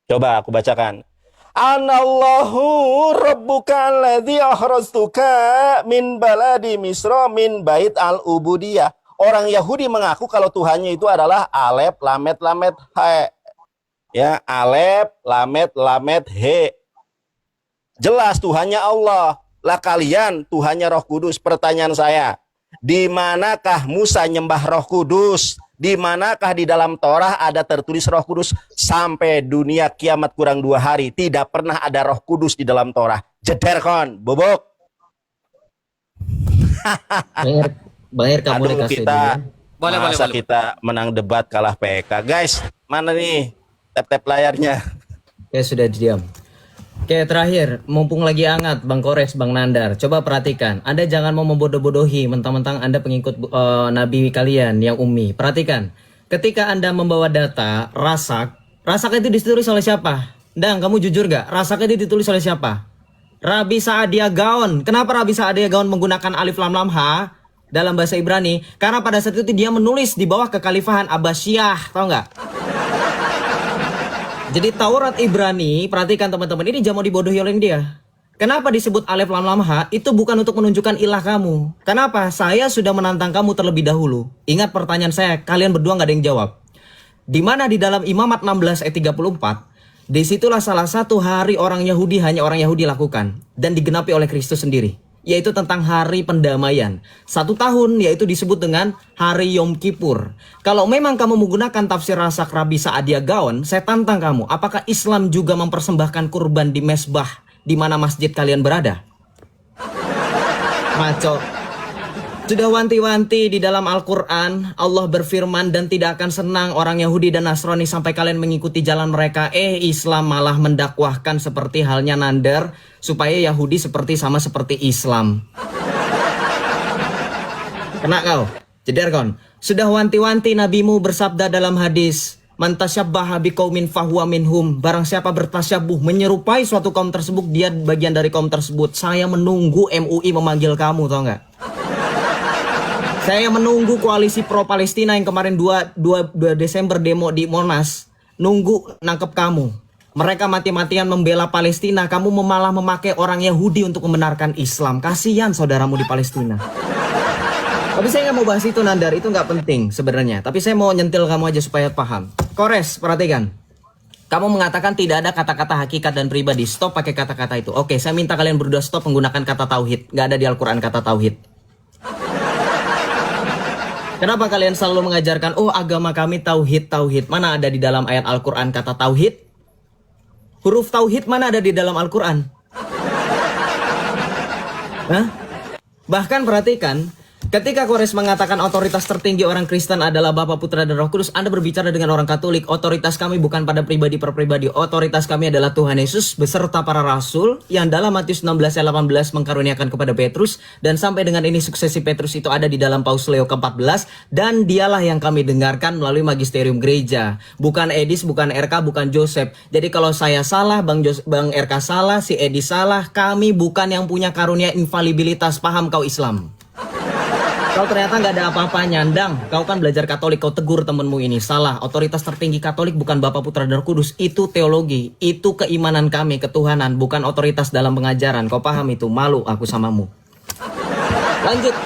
Coba aku bacakan. Anallahu rabbuka alladzi akhrajtuka min baladi Misra min bait al-ubudiyah. Orang Yahudi mengaku kalau Tuhannya itu adalah Alef, Lamet, Lamet, He. Ya, Alef, Lamet, Lamet, He. Jelas Tuhannya Allah. Lah kalian Tuhannya Roh Kudus. Pertanyaan saya, di manakah Musa nyembah Roh Kudus? Di manakah di dalam Torah ada tertulis Roh Kudus? Sampai dunia kiamat kurang 2 hari tidak pernah ada Roh Kudus di dalam Torah. Jeder kon, bobok. Bang RK boleh Aduh, kasih kita dulu. Boleh, masa boleh. kita menang debat kalah PK. Guys, mana nih tap-tap layarnya? Ya sudah diam. Oke, terakhir, mumpung lagi hangat, Bang Kores, Bang Nandar, coba perhatikan. Anda jangan mau membodoh-bodohi, mentang-mentang Anda pengikut Nabi kalian yang ummi. Perhatikan, ketika Anda membawa data, Rasak itu ditulis oleh siapa? Dang, kamu jujur gak? Rasak itu ditulis oleh siapa? Rabi Sa'adia Gaon. Kenapa Rabi Sa'adia Gaon menggunakan alif lam lam ha dalam bahasa Ibrani? Karena pada saat itu dia menulis di bawah kekhalifahan Abbasiyah, tahu nggak? Jadi Taurat Ibrani, perhatikan teman-teman, ini jangan mau dibodohi oleh dia. Kenapa disebut alif lam lam ha? Itu bukan untuk menunjukkan ilah kamu. Kenapa? Saya sudah menantang kamu terlebih dahulu. Ingat pertanyaan saya, kalian berdua nggak ada yang jawab. Di mana di dalam Imamat 16 ayat 34, disitulah salah satu hari orang Yahudi hanya orang Yahudi lakukan dan digenapi oleh Kristus sendiri, yaitu tentang hari pendamaian. 1 tahun yaitu disebut dengan hari Yom Kippur. Kalau memang kamu menggunakan tafsir Rasak Rabi Sa'adia Gaon, saya tantang kamu, apakah Islam juga mempersembahkan kurban di mesbah di mana masjid kalian berada? Maco. Sudah wanti-wanti di dalam Al-Quran, Allah berfirman dan tidak akan senang orang Yahudi dan Nasrani sampai kalian mengikuti jalan mereka. Islam malah mendakwahkan seperti halnya Nandar, supaya Yahudi sama seperti Islam. Kena kau, jeder kon. Sudah wanti-wanti nabimu bersabda dalam hadis, man tasyabbaha biqaumin fahuwa minhum. Barang siapa bertasyabuh menyerupai suatu kaum tersebut, dia bagian dari kaum tersebut. Saya menunggu MUI memanggil kamu, tau nggak? Saya menunggu koalisi pro Palestina yang kemarin 2 Desember demo di Monas, nunggu nangkep kamu. Mereka mati-matian membela Palestina, kamu malah memakai orang Yahudi untuk membenarkan Islam. Kasihan saudaramu di Palestina. Tapi saya nggak mau bahas itu, Nandar, itu nggak penting sebenarnya. Tapi saya mau nyentil kamu aja supaya paham. Kores, perhatikan. Kamu mengatakan tidak ada kata-kata hakikat dan pribadi. Stop pakai kata-kata itu. Oke, saya minta kalian berdua stop menggunakan kata tauhid. Nggak ada di Al-Quran kata tauhid. Kenapa kalian selalu mengajarkan, oh agama kami tauhid, tauhid? Mana ada di dalam ayat Al-Quran kata tauhid? Huruf tauhid mana ada di dalam Al-Quran? Hah? Bahkan perhatikan, ketika Kores mengatakan otoritas tertinggi orang Kristen adalah Bapa, Putra, dan Roh Kudus, Anda berbicara dengan orang Katolik. Otoritas kami bukan pada pribadi per pribadi. Otoritas kami adalah Tuhan Yesus beserta para rasul yang dalam Matius 16 ayat 18 mengkaruniakan kepada Petrus. Dan sampai dengan ini suksesi Petrus itu ada di dalam Paus Leo ke-14. Dan dialah yang kami dengarkan melalui magisterium gereja. Bukan Edis, bukan RK, bukan Joseph. Jadi kalau saya salah, Bang RK salah, si Edis salah. Kami bukan yang punya karunia infalibilitas. Paham kau Islam? Kau ternyata nggak ada apa-apanya, Ndang. Kau kan belajar Katolik, kau tegur temenmu ini. Salah, otoritas tertinggi Katolik bukan Bapa, Putra, dan Roh Kudus. Itu teologi, itu keimanan kami, ketuhanan, bukan otoritas dalam pengajaran. Kau paham itu? Malu aku samamu. Lanjut,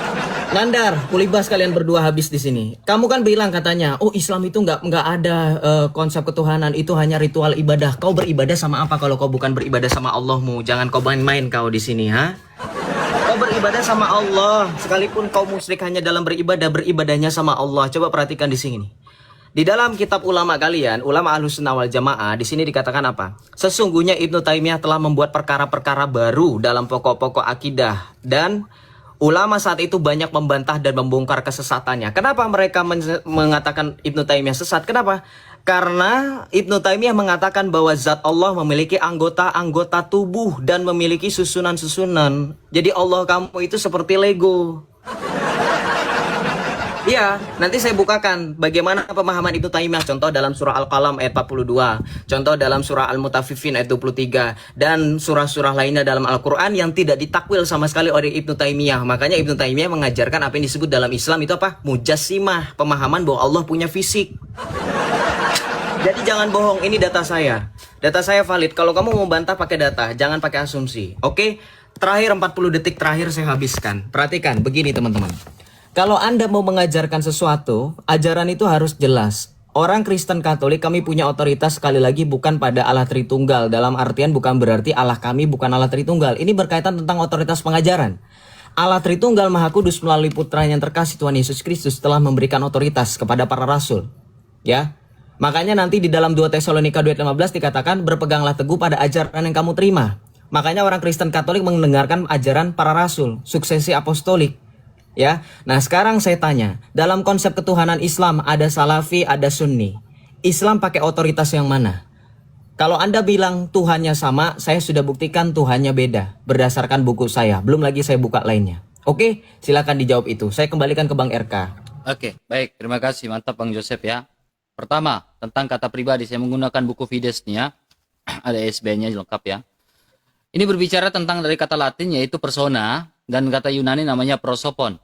Nandar, kulibas kalian berdua habis di sini. Kamu kan bilang katanya, oh Islam itu nggak ada konsep ketuhanan, itu hanya ritual ibadah. Kau beribadah sama apa kalau kau bukan beribadah sama Allahmu? Jangan kau main-main kau di sini, ha? Kau beribadah sama Allah, sekalipun kau musyrik hanya dalam beribadahnya sama Allah. Coba perhatikan di sini. Di dalam kitab ulama kalian, ulama Ahlussunnah wal Jamaah, di sini dikatakan apa? Sesungguhnya Ibnu Taimiyah telah membuat perkara-perkara baru dalam pokok-pokok akidah, dan ulama saat itu banyak membantah dan membongkar kesesatannya. Kenapa mereka mengatakan Ibnu Taimiyah sesat? Kenapa? Karena Ibnu Taimiyah mengatakan bahwa zat Allah memiliki anggota-anggota tubuh dan memiliki susunan-susunan. Jadi Allah kamu itu seperti Lego. Iya, nanti saya bukakan bagaimana pemahaman Ibnu Taimiyah. Contoh dalam surah Al-Qalam ayat 42, contoh dalam surah Al-Mutaffifin ayat 23, dan surah-surah lainnya dalam Al-Quran yang tidak ditakwil sama sekali oleh Ibnu Taimiyah. Makanya Ibnu Taimiyah mengajarkan apa yang disebut dalam Islam itu apa? Mujassimah, pemahaman bahwa Allah punya fisik. Jadi jangan bohong, ini data saya. Data saya valid. Kalau kamu mau bantah pakai data, jangan pakai asumsi. Oke? Terakhir 40 detik terakhir saya habiskan. Perhatikan, begini teman-teman. Kalau Anda mau mengajarkan sesuatu, ajaran itu harus jelas. Orang Kristen Katolik kami punya otoritas sekali lagi bukan pada Allah Tritunggal. Dalam artian bukan berarti Allah kami bukan Allah Tritunggal. Ini berkaitan tentang otoritas pengajaran. Allah Tritunggal Maha Kudus melalui putranya yang terkasih Tuhan Yesus Kristus telah memberikan otoritas kepada para rasul. Ya. Makanya nanti di dalam 2 Tesalonika 2:15 dikatakan berpeganglah teguh pada ajaran yang kamu terima. Makanya orang Kristen Katolik mendengarkan ajaran para rasul, suksesi apostolik. Ya, nah sekarang saya tanya, dalam konsep ketuhanan Islam ada Salafi, ada Sunni. Islam pakai otoritas yang mana? Kalau Anda bilang Tuhannya sama, saya sudah buktikan Tuhannya beda berdasarkan buku saya. Belum lagi saya buka lainnya. Oke, silakan dijawab itu. Saya kembalikan ke Bang RK. Oke, baik. Terima kasih. Mantap Bang Joseph ya. Pertama, tentang kata pribadi. Saya menggunakan buku Fides nih ya. Ada ISBN-nya lengkap ya. Ini berbicara tentang dari kata Latin yaitu persona dan kata Yunani namanya prosopon.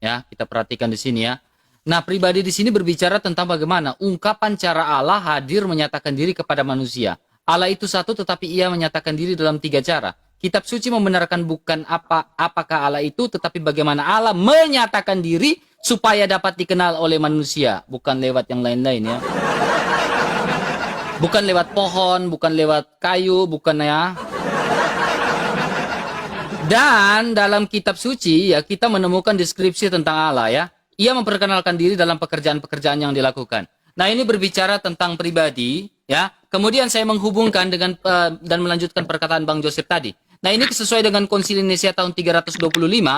Ya, kita perhatikan di sini ya. Nah, pribadi di sini berbicara tentang bagaimana ungkapan cara Allah hadir menyatakan diri kepada manusia. Allah itu satu tetapi ia menyatakan diri dalam 3 cara. Kitab suci membenarkan bukan apakah Allah itu tetapi bagaimana Allah menyatakan diri supaya dapat dikenal oleh manusia, bukan lewat yang lain-lain ya. Bukan lewat pohon, bukan lewat kayu, bukan ya. Dan dalam kitab suci ya kita menemukan deskripsi tentang Allah ya. Ia memperkenalkan diri dalam pekerjaan-pekerjaan yang dilakukan. Nah, ini berbicara tentang pribadi ya. Kemudian saya menghubungkan dengan dan melanjutkan perkataan Bang Joseph tadi. Nah, ini sesuai dengan Konsili Nicea tahun 325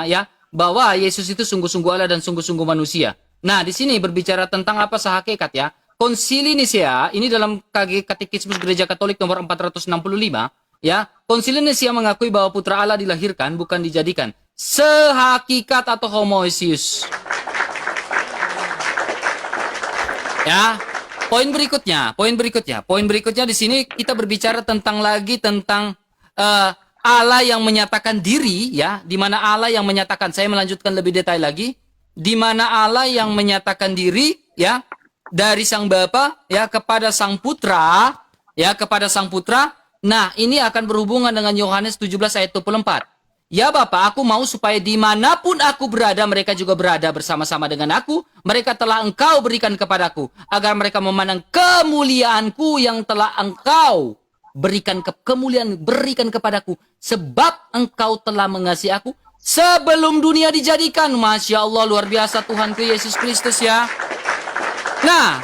ya, bahwa Yesus itu sungguh-sungguh Allah dan sungguh-sungguh manusia. Nah, di sini berbicara tentang apa sehakikat ya. Konsili Nicea ini dalam Katekismus Gereja Katolik nomor 465 ya, Konsili Nicea mengakui bahwa putra Allah dilahirkan bukan dijadikan. Sehakikat atau homoousios. Ya, poin berikutnya di sini kita berbicara tentang Allah yang menyatakan diri ya, di mana Allah yang menyatakan, saya melanjutkan lebih detail lagi, di mana Allah yang menyatakan diri ya dari Sang Bapa ya kepada Sang Putra ya, kepada Sang Putra. Nah, ini akan berhubungan dengan Yohanes 17 ayat 24. Ya Bapa, aku mau supaya dimanapun aku berada, mereka juga berada bersama-sama dengan aku. Mereka telah Engkau berikan kepadaku, agar mereka memandang kemuliaanku yang telah Engkau berikan kepadaku. Sebab Engkau telah mengasihi aku sebelum dunia dijadikan. Masya Allah, luar biasa Tuhanku Yesus Kristus ya. Nah,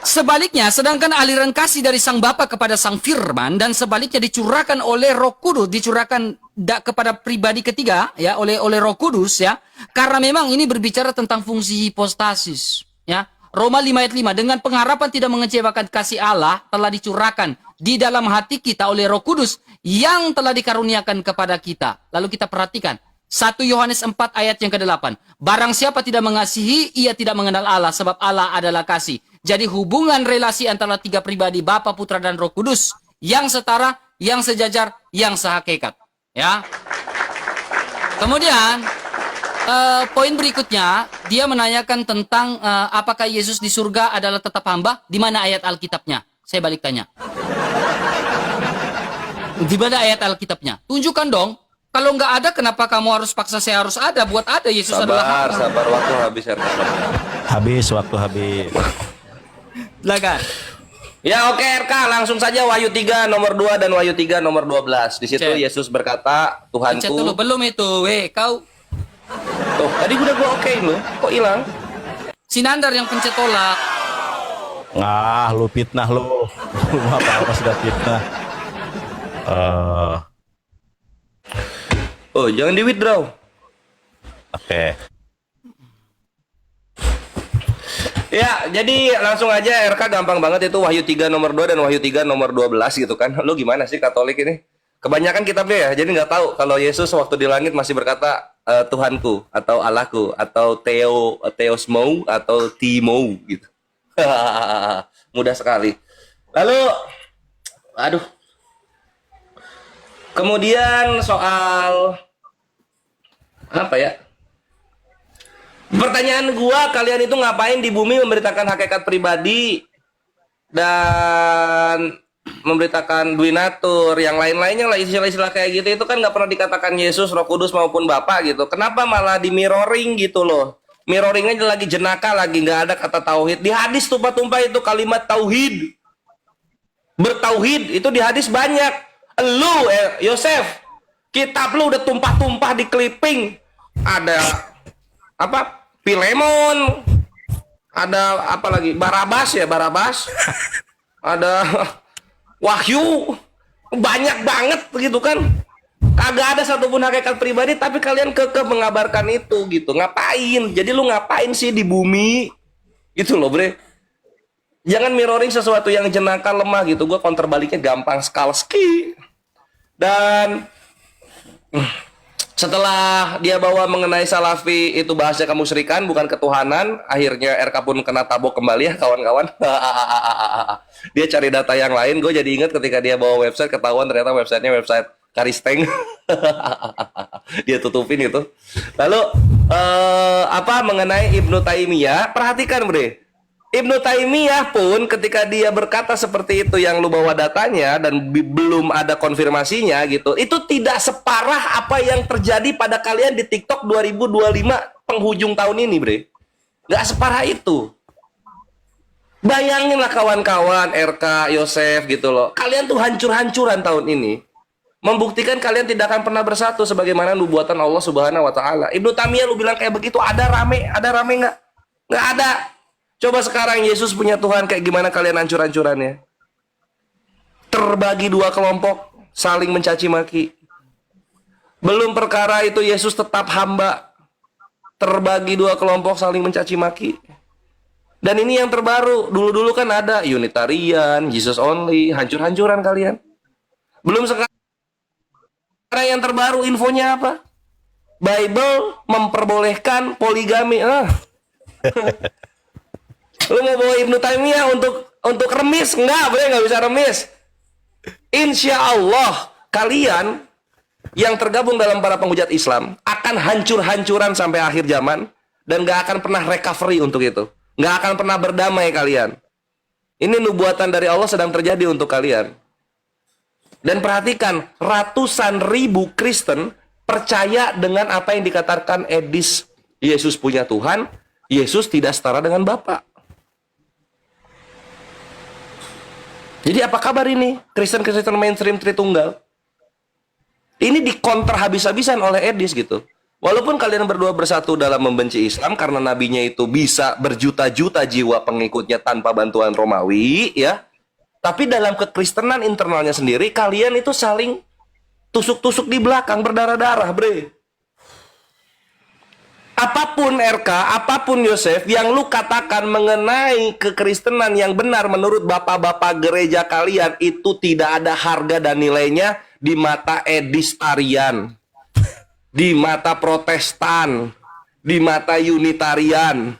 sebaliknya, sedangkan aliran kasih dari Sang Bapa kepada Sang Firman dan sebaliknya dicurahkan oleh Roh Kudus, dicurahkan kepada pribadi ketiga ya, oleh Roh Kudus ya. Karena memang ini berbicara tentang fungsi hipostasis ya. Roma 5 ayat 5, dengan pengharapan tidak mengecewakan kasih Allah telah dicurahkan di dalam hati kita oleh Roh Kudus yang telah dikaruniakan kepada kita. Lalu kita perhatikan 1 Yohanes 4 ayat yang ke-8. Barang siapa tidak mengasihi, ia tidak mengenal Allah, sebab Allah adalah kasih. Jadi hubungan relasi antara 3 pribadi, Bapa, Putra, dan Roh Kudus yang setara, yang sejajar, yang sehakikat. Ya. Kemudian poin berikutnya, dia menanyakan tentang apakah Yesus di surga adalah tetap hamba? Di mana ayat Alkitabnya? Saya balik tanya. Di mana ayat Alkitabnya? Tunjukkan dong. Kalau nggak ada, kenapa kamu harus paksa saya harus ada? Buat ada, Yesus adalah hamba. Sabar, waktu habis ya. Waktu habis. Silakan. Ya oke RK, langsung saja Wahyu 3 nomor 2 dan Wahyu 3 nomor 12. Di situ Cek. Yesus berkata, Pencet dulu, Tuhanku. belum itu. Kau Tuh, tadi udah gua okein loh. Kok hilang? Sinandar yang pencet tolak. Lu fitnah lu. Lu apa sudah fitnah. Oh, jangan di withdraw. Oke. Ya, jadi langsung aja RK, gampang banget itu Wahyu 3 nomor 2 dan Wahyu 3 nomor 12 gitu kan. Lu gimana sih Katolik ini? Kebanyakan kitabnya ya, jadi nggak tahu kalau Yesus waktu di langit masih berkata, Tuhanku atau Allahku atau Theosmou atau Timou gitu. Mudah sekali. Lalu, aduh. Kemudian soal apa ya? Pertanyaan gua, kalian itu ngapain di bumi memberitakan hakikat pribadi dan memberitakan duinatur, yang lain-lainnya lah, istilah-istilah kayak gitu itu kan nggak pernah dikatakan Yesus, Roh Kudus maupun Bapa gitu. Kenapa malah di mirroring gitu loh? Mirroringnya lagi jenaka, lagi nggak ada kata tauhid. Di hadis tumpah-tumpah itu kalimat tauhid. Bertauhid itu di hadis banyak. Lu Yosef, kitab lu udah tumpah-tumpah di clipping. Ada apa? Filemon. Ada apa lagi? Barabas ya, Barabas. Ada Wahyu. Banyak banget begitu kan. Kagak ada satupun hakikat pribadi, tapi kalian kekeh mengabarkan itu gitu. Ngapain? Jadi lu ngapain sih di bumi? Gitu loh, Bre. Jangan mirroring sesuatu yang jenaka, lemah gitu. Gue counter baliknya gampang sekali. Dan setelah dia bawa mengenai Salafi itu bahasnya kemusyrikan bukan ketuhanan, akhirnya RK pun kena tabok kembali ya kawan-kawan. Dia cari data yang lain. Gue jadi ingat ketika dia bawa website, ketahuan ternyata websitenya website Karisteng. Dia tutupin itu. Lalu apa mengenai Ibnu Taimiyah, perhatikan Bre, Ibnu Taimiyah pun ketika dia berkata seperti itu yang lu bawa datanya dan belum ada konfirmasinya gitu, itu tidak separah apa yang terjadi pada kalian di TikTok 2025 penghujung tahun ini, Bre. Nggak separah itu. Bayanginlah kawan-kawan, RK, Yosef gitu loh. Kalian tuh hancur-hancuran tahun ini. Membuktikan kalian tidak akan pernah bersatu sebagaimana nubuatan Allah Subhanahu wa taala. Ibnu Taimiyah lu bilang kayak begitu, ada rame nggak? Nggak ada. Coba sekarang Yesus punya Tuhan, kayak gimana kalian hancur-hancurannya? Terbagi dua kelompok, saling mencaci maki. Belum perkara itu Yesus tetap hamba. Terbagi dua kelompok, saling mencaci maki. Dan ini yang terbaru. Dulu-dulu kan ada Unitarian, Jesus only, hancur-hancuran kalian. Belum sekarang yang terbaru infonya apa? Bible memperbolehkan poligami. Lu mau bawa Ibnu Taimiyah untuk remis? Enggak, boleh, nggak bisa remis. Insya Allah kalian yang tergabung dalam para penghujat Islam akan hancur-hancuran sampai akhir zaman dan nggak akan pernah recovery untuk itu. Nggak akan pernah berdamai kalian. Ini nubuatan dari Allah sedang terjadi untuk kalian. Dan perhatikan, ratusan ribu Kristen percaya dengan apa yang dikatakan Edis. Yesus punya Tuhan, Yesus tidak setara dengan Bapa. Jadi apa kabar ini? Kristen-Kristen mainstream Tritunggal. Ini dikonter habis-habisan oleh Edis gitu. Walaupun kalian berdua bersatu dalam membenci Islam karena nabinya itu bisa berjuta-juta jiwa pengikutnya tanpa bantuan Romawi, ya. Tapi dalam kekristenan internalnya sendiri, kalian itu saling tusuk-tusuk di belakang, berdarah-darah, Bre. Apapun RK, apapun Yosef, yang lu katakan mengenai kekristenan yang benar menurut bapak-bapak gereja kalian, itu tidak ada harga dan nilainya di mata Edistarian, di mata Protestan, di mata Unitarian,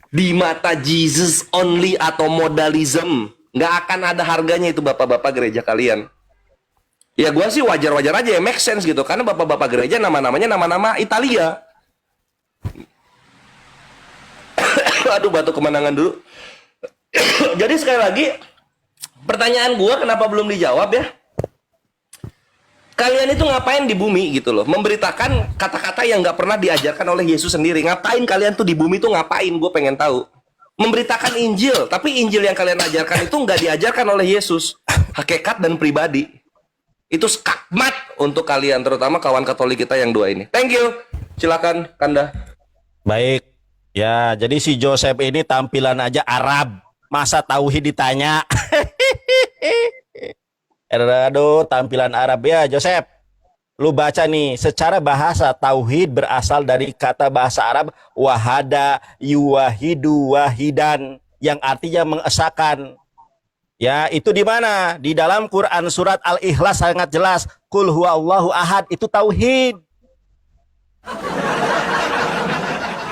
di mata Jesus only atau modalism. Nggak akan ada harganya itu bapak-bapak gereja kalian. Ya gue sih wajar-wajar aja ya, make sense gitu. Karena bapak-bapak gereja nama-namanya nama-nama Italia. Aduh, batuk kemenangan dulu. Jadi sekali lagi, pertanyaan gue kenapa belum dijawab ya? Kalian itu ngapain di bumi gitu loh? Memberitakan kata-kata yang nggak pernah diajarkan oleh Yesus sendiri. Ngapain kalian tuh di bumi tuh ngapain? Gue pengen tahu. Memberitakan Injil, tapi Injil yang kalian ajarkan itu nggak diajarkan oleh Yesus. Hakikat dan pribadi. Itu skakmat untuk kalian, terutama kawan Katolik kita yang dua ini. Thank you. Silakan, Kanda. Baik. Ya, jadi si Joseph ini tampilan aja Arab. Masa tauhid ditanya. Aduh, tampilan Arab ya, Joseph. Lu baca nih, secara bahasa tauhid berasal dari kata bahasa Arab wahada yuwahidu wahidan yang artinya mengesahkan. Ya, itu di mana? Di dalam Quran surat Al-Ikhlas sangat jelas. Qul huwallahu ahad, itu tauhid.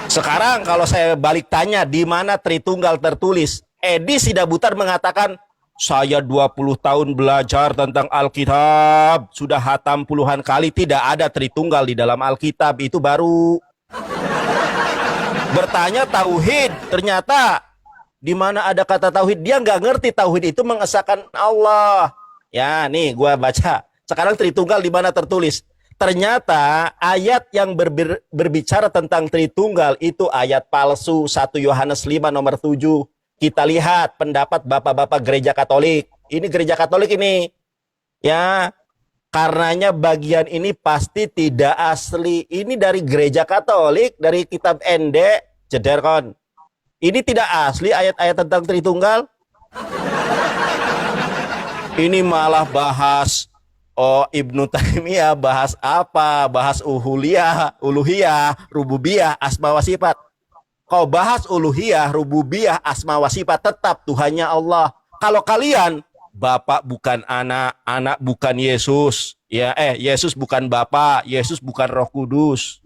Sekarang kalau saya balik tanya di mana Tritunggal tertulis, Edi Sidabutar mengatakan saya 20 tahun belajar tentang Alkitab, sudah hatam puluhan kali, tidak ada Tritunggal di dalam Alkitab. Itu baru bertanya tauhid, ternyata di mana ada kata tauhid, dia nggak ngerti tauhid itu mengesahkan Allah. Ya, nih gua baca. Sekarang Tritunggal di mana tertulis? Ternyata ayat yang berbicara tentang Tritunggal itu ayat palsu. 1 Yohanes 5 nomor 7. Kita lihat pendapat bapak-bapak gereja Katolik. Ini gereja Katolik ini. Ya, karenanya bagian ini pasti tidak asli. Ini dari gereja Katolik, dari kitab ND, Jederkon. Ini tidak asli ayat-ayat tentang Tritunggal. Ini malah bahas Ibnu Taimiyah, bahas apa? Bahas uluhiyah, rububiyah, asma wa sifat. Kau bahas uluhiyah, rububiyah, asma wa sifat, tetap Tuhannya Allah. Kalau kalian, Bapak bukan anak, anak bukan Yesus, ya Yesus bukan Bapak, Yesus bukan Roh Kudus.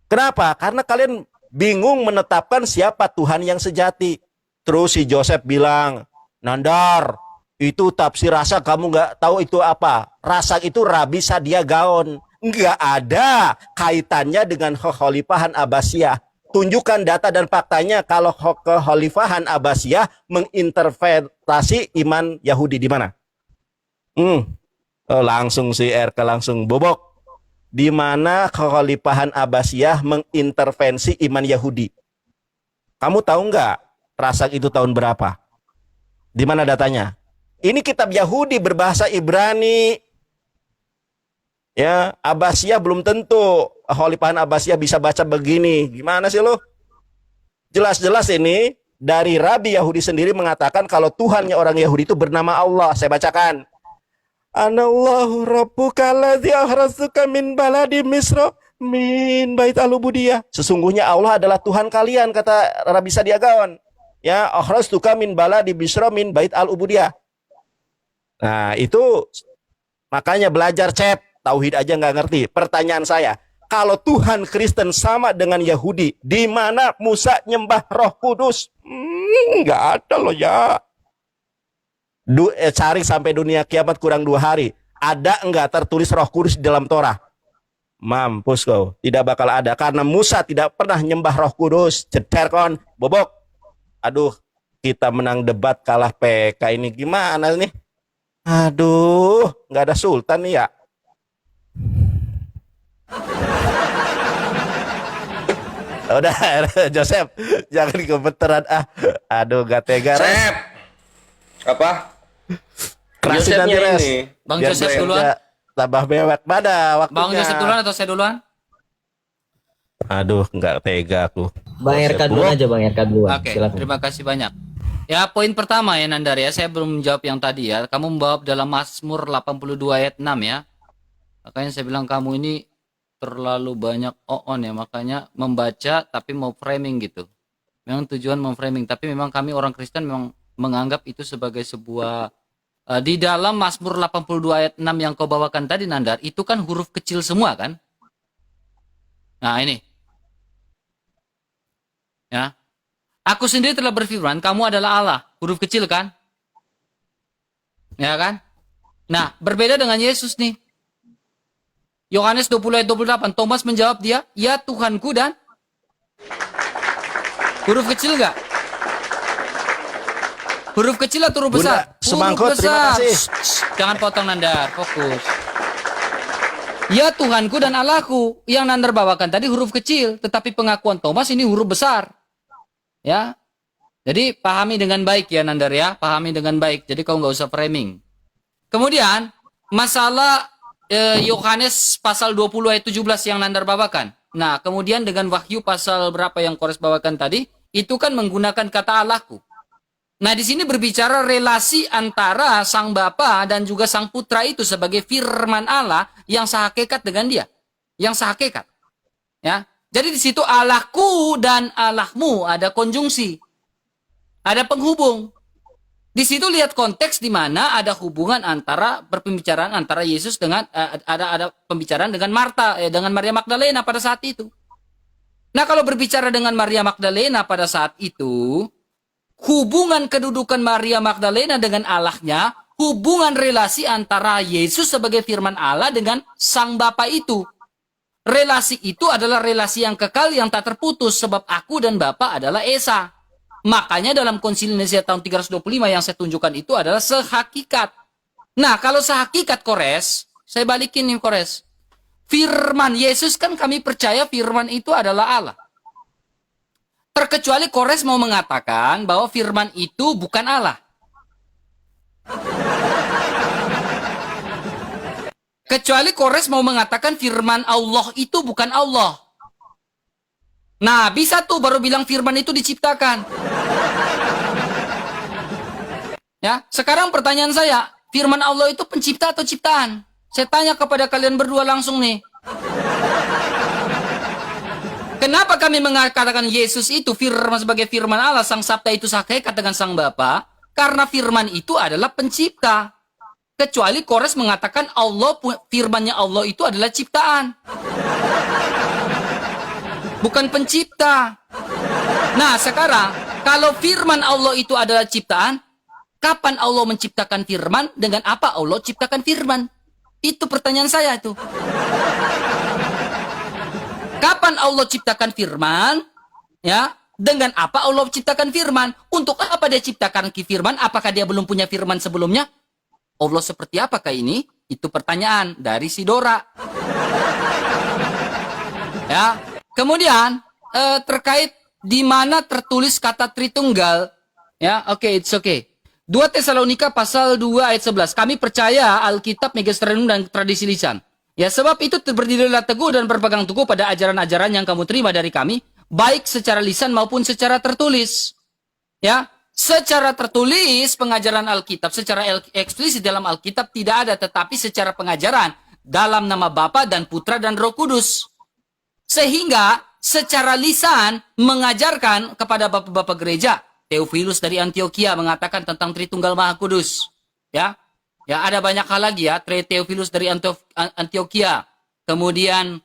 Kenapa? Karena kalian bingung menetapkan siapa Tuhan yang sejati. Terus si Joseph bilang, Nandar, itu tafsir rasa kamu nggak tahu itu apa. Rasa itu Rabi Sadia Gaon. Nggak ada kaitannya dengan kekhalifahan Abbasiyah. Tunjukkan data dan faktanya kalau kekhalifahan Abbasiyah menginterpretasi iman Yahudi di mana? Langsung si RK langsung bobok. Di mana kekhalifahan Abbasiyah mengintervensi iman Yahudi? Kamu tahu nggak Rasak itu tahun berapa? Di mana datanya? Ini kitab Yahudi berbahasa Ibrani. Ya, Abbasiyah belum tentu kekhalifahan Abbasiyah bisa baca begini. Gimana sih lo? Jelas-jelas ini dari Rabi Yahudi sendiri mengatakan kalau Tuhannya orang Yahudi itu bernama Allah. Saya bacakan. Anallahu rabbuka alladzi akhrajaka min baladi Misra min bait al-ubudiyah. Sesungguhnya Allah adalah Tuhan kalian, kata Rabi Sadia Gaon. Ya, akhrajtuka min baladi Misra min bait al-ubudiyah. Nah, itu makanya belajar cep, tauhid aja nggak ngerti. Pertanyaan saya, kalau Tuhan Kristen sama dengan Yahudi, di mana Musa nyembah Roh Kudus? Nggak ada loh ya. Cari sampai dunia kiamat kurang 2 hari. Ada enggak tertulis Roh Kudus di dalam Torah? Mampus kau, tidak bakal ada karena Musa tidak pernah nyembah Roh Kudus. Jeder kon, bobok. Aduh, kita menang debat kalah PK ini gimana nih? Aduh, nggak ada sultan nih ya. Udah, Joseph, jangan kebetulan Aduh, gak tega. Sep. Apa? Kerasin nanti, Res. Bang Biar Joseph saya duluan. Tambah mewek pada waktunya. Bang Joseph duluan atau saya duluan? Aduh, nggak tega aku. Bang RK duluan aja, Bang RK duluan. Oke, Silakan. terima kasih banyak. Ya, poin pertama ya Nandar ya, saya belum menjawab yang tadi ya. Kamu menjawab dalam Mazmur 82 ayat 6 ya. Makanya saya bilang kamu ini terlalu banyak on ya, makanya membaca tapi mau framing gitu. Memang tujuan memframing, tapi memang kami orang Kristen memang menganggap itu sebagai sebuah di dalam Mazmur 82 ayat 6 yang kau bawakan tadi Nandar, itu kan huruf kecil semua kan? Nah, ini. Ya. Aku sendiri telah berfirman, kamu adalah Allah. Huruf kecil kan? Ya kan? Nah, berbeda dengan Yesus nih. Yohanes 20 ayat 28, Thomas menjawab dia, ya Tuhanku dan huruf kecil nggak? Huruf kecil atau huruf besar? Bunda, semangkut, huruf besar. terima kasih. Jangan potong Nandar, fokus. Ya Tuhanku dan Allahku, yang Nandar bawakan tadi huruf kecil, tetapi pengakuan Thomas ini huruf besar. Ya, jadi pahami dengan baik ya Nandar ya, pahami dengan baik. Jadi kau nggak usah framing. Kemudian masalah Yohanes pasal 20 ayat 17 yang Nandar bawakan. Nah, kemudian dengan Wahyu pasal berapa yang Kores bawakan tadi, itu kan menggunakan kata Allahku. Nah, di sini berbicara relasi antara Sang Bapa dan juga Sang Putra itu sebagai firman Allah yang sehakikat dengan dia, yang sehakikat. Ya. Jadi di situ Allahku dan Allahmu ada konjungsi. Ada penghubung. Di situ lihat konteks di mana ada hubungan antara pembicaraan antara Yesus dengan ada pembicaraan dengan Marta dengan Maria Magdalena pada saat itu. Nah, kalau berbicara dengan Maria Magdalena pada saat itu, hubungan kedudukan Maria Magdalena dengan Allahnya, hubungan relasi antara Yesus sebagai firman Allah dengan Sang Bapa itu. Relasi itu adalah relasi yang kekal yang tak terputus sebab aku dan Bapa adalah Esa. Makanya dalam Konsili Nicea tahun 325 yang saya tunjukkan itu adalah sehakikat. Nah, kalau sehakikat Kores, saya balikin nih Kores. Firman Yesus kan kami percaya firman itu adalah Allah. Terkecuali Kores mau mengatakan bahwa firman itu bukan Allah. Kecuali Kores mau mengatakan firman Allah itu bukan Allah. Nah, bisa tuh baru bilang firman itu diciptakan. Ya, sekarang pertanyaan saya, firman Allah itu pencipta atau ciptaan? Saya tanya kepada kalian berdua langsung nih. Kenapa kami mengatakan Yesus itu firman sebagai firman Allah, Sang Sabda itu sehakikat dengan Sang Bapa? Karena firman itu adalah pencipta. Kecuali Kores mengatakan Allah, firmannya Allah itu adalah ciptaan. Bukan pencipta. Nah, sekarang kalau firman Allah itu adalah ciptaan, kapan Allah menciptakan firman? Dengan apa Allah ciptakan firman? Itu pertanyaan saya itu. Kapan Allah ciptakan firman? Ya, dengan apa Allah ciptakan firman? Untuk apa dia ciptakan firman? Apakah dia belum punya firman sebelumnya? Allah seperti apakah ini? Itu pertanyaan dari si Dora. Ya, kemudian terkait di mana tertulis kata Tritunggal. Ya, oke, it's okay. 2 Tesalonika pasal 2 ayat 11. Kami percaya Alkitab, Magisterium dan tradisi lisan. Ya, sebab itu berdirilah teguh dan berpegang teguh pada ajaran-ajaran yang kamu terima dari kami, baik secara lisan maupun secara tertulis. Ya, secara tertulis pengajaran Alkitab, secara eksplisit dalam Alkitab tidak ada, tetapi secara pengajaran dalam nama Bapa dan Putra dan Roh Kudus. Sehingga secara lisan mengajarkan kepada bapak-bapak gereja. Theophilus dari Antioquia mengatakan tentang Tritunggal Maha Kudus. Ya, ya ada banyak hal lagi ya. Theophilus dari Antioquia. Kemudian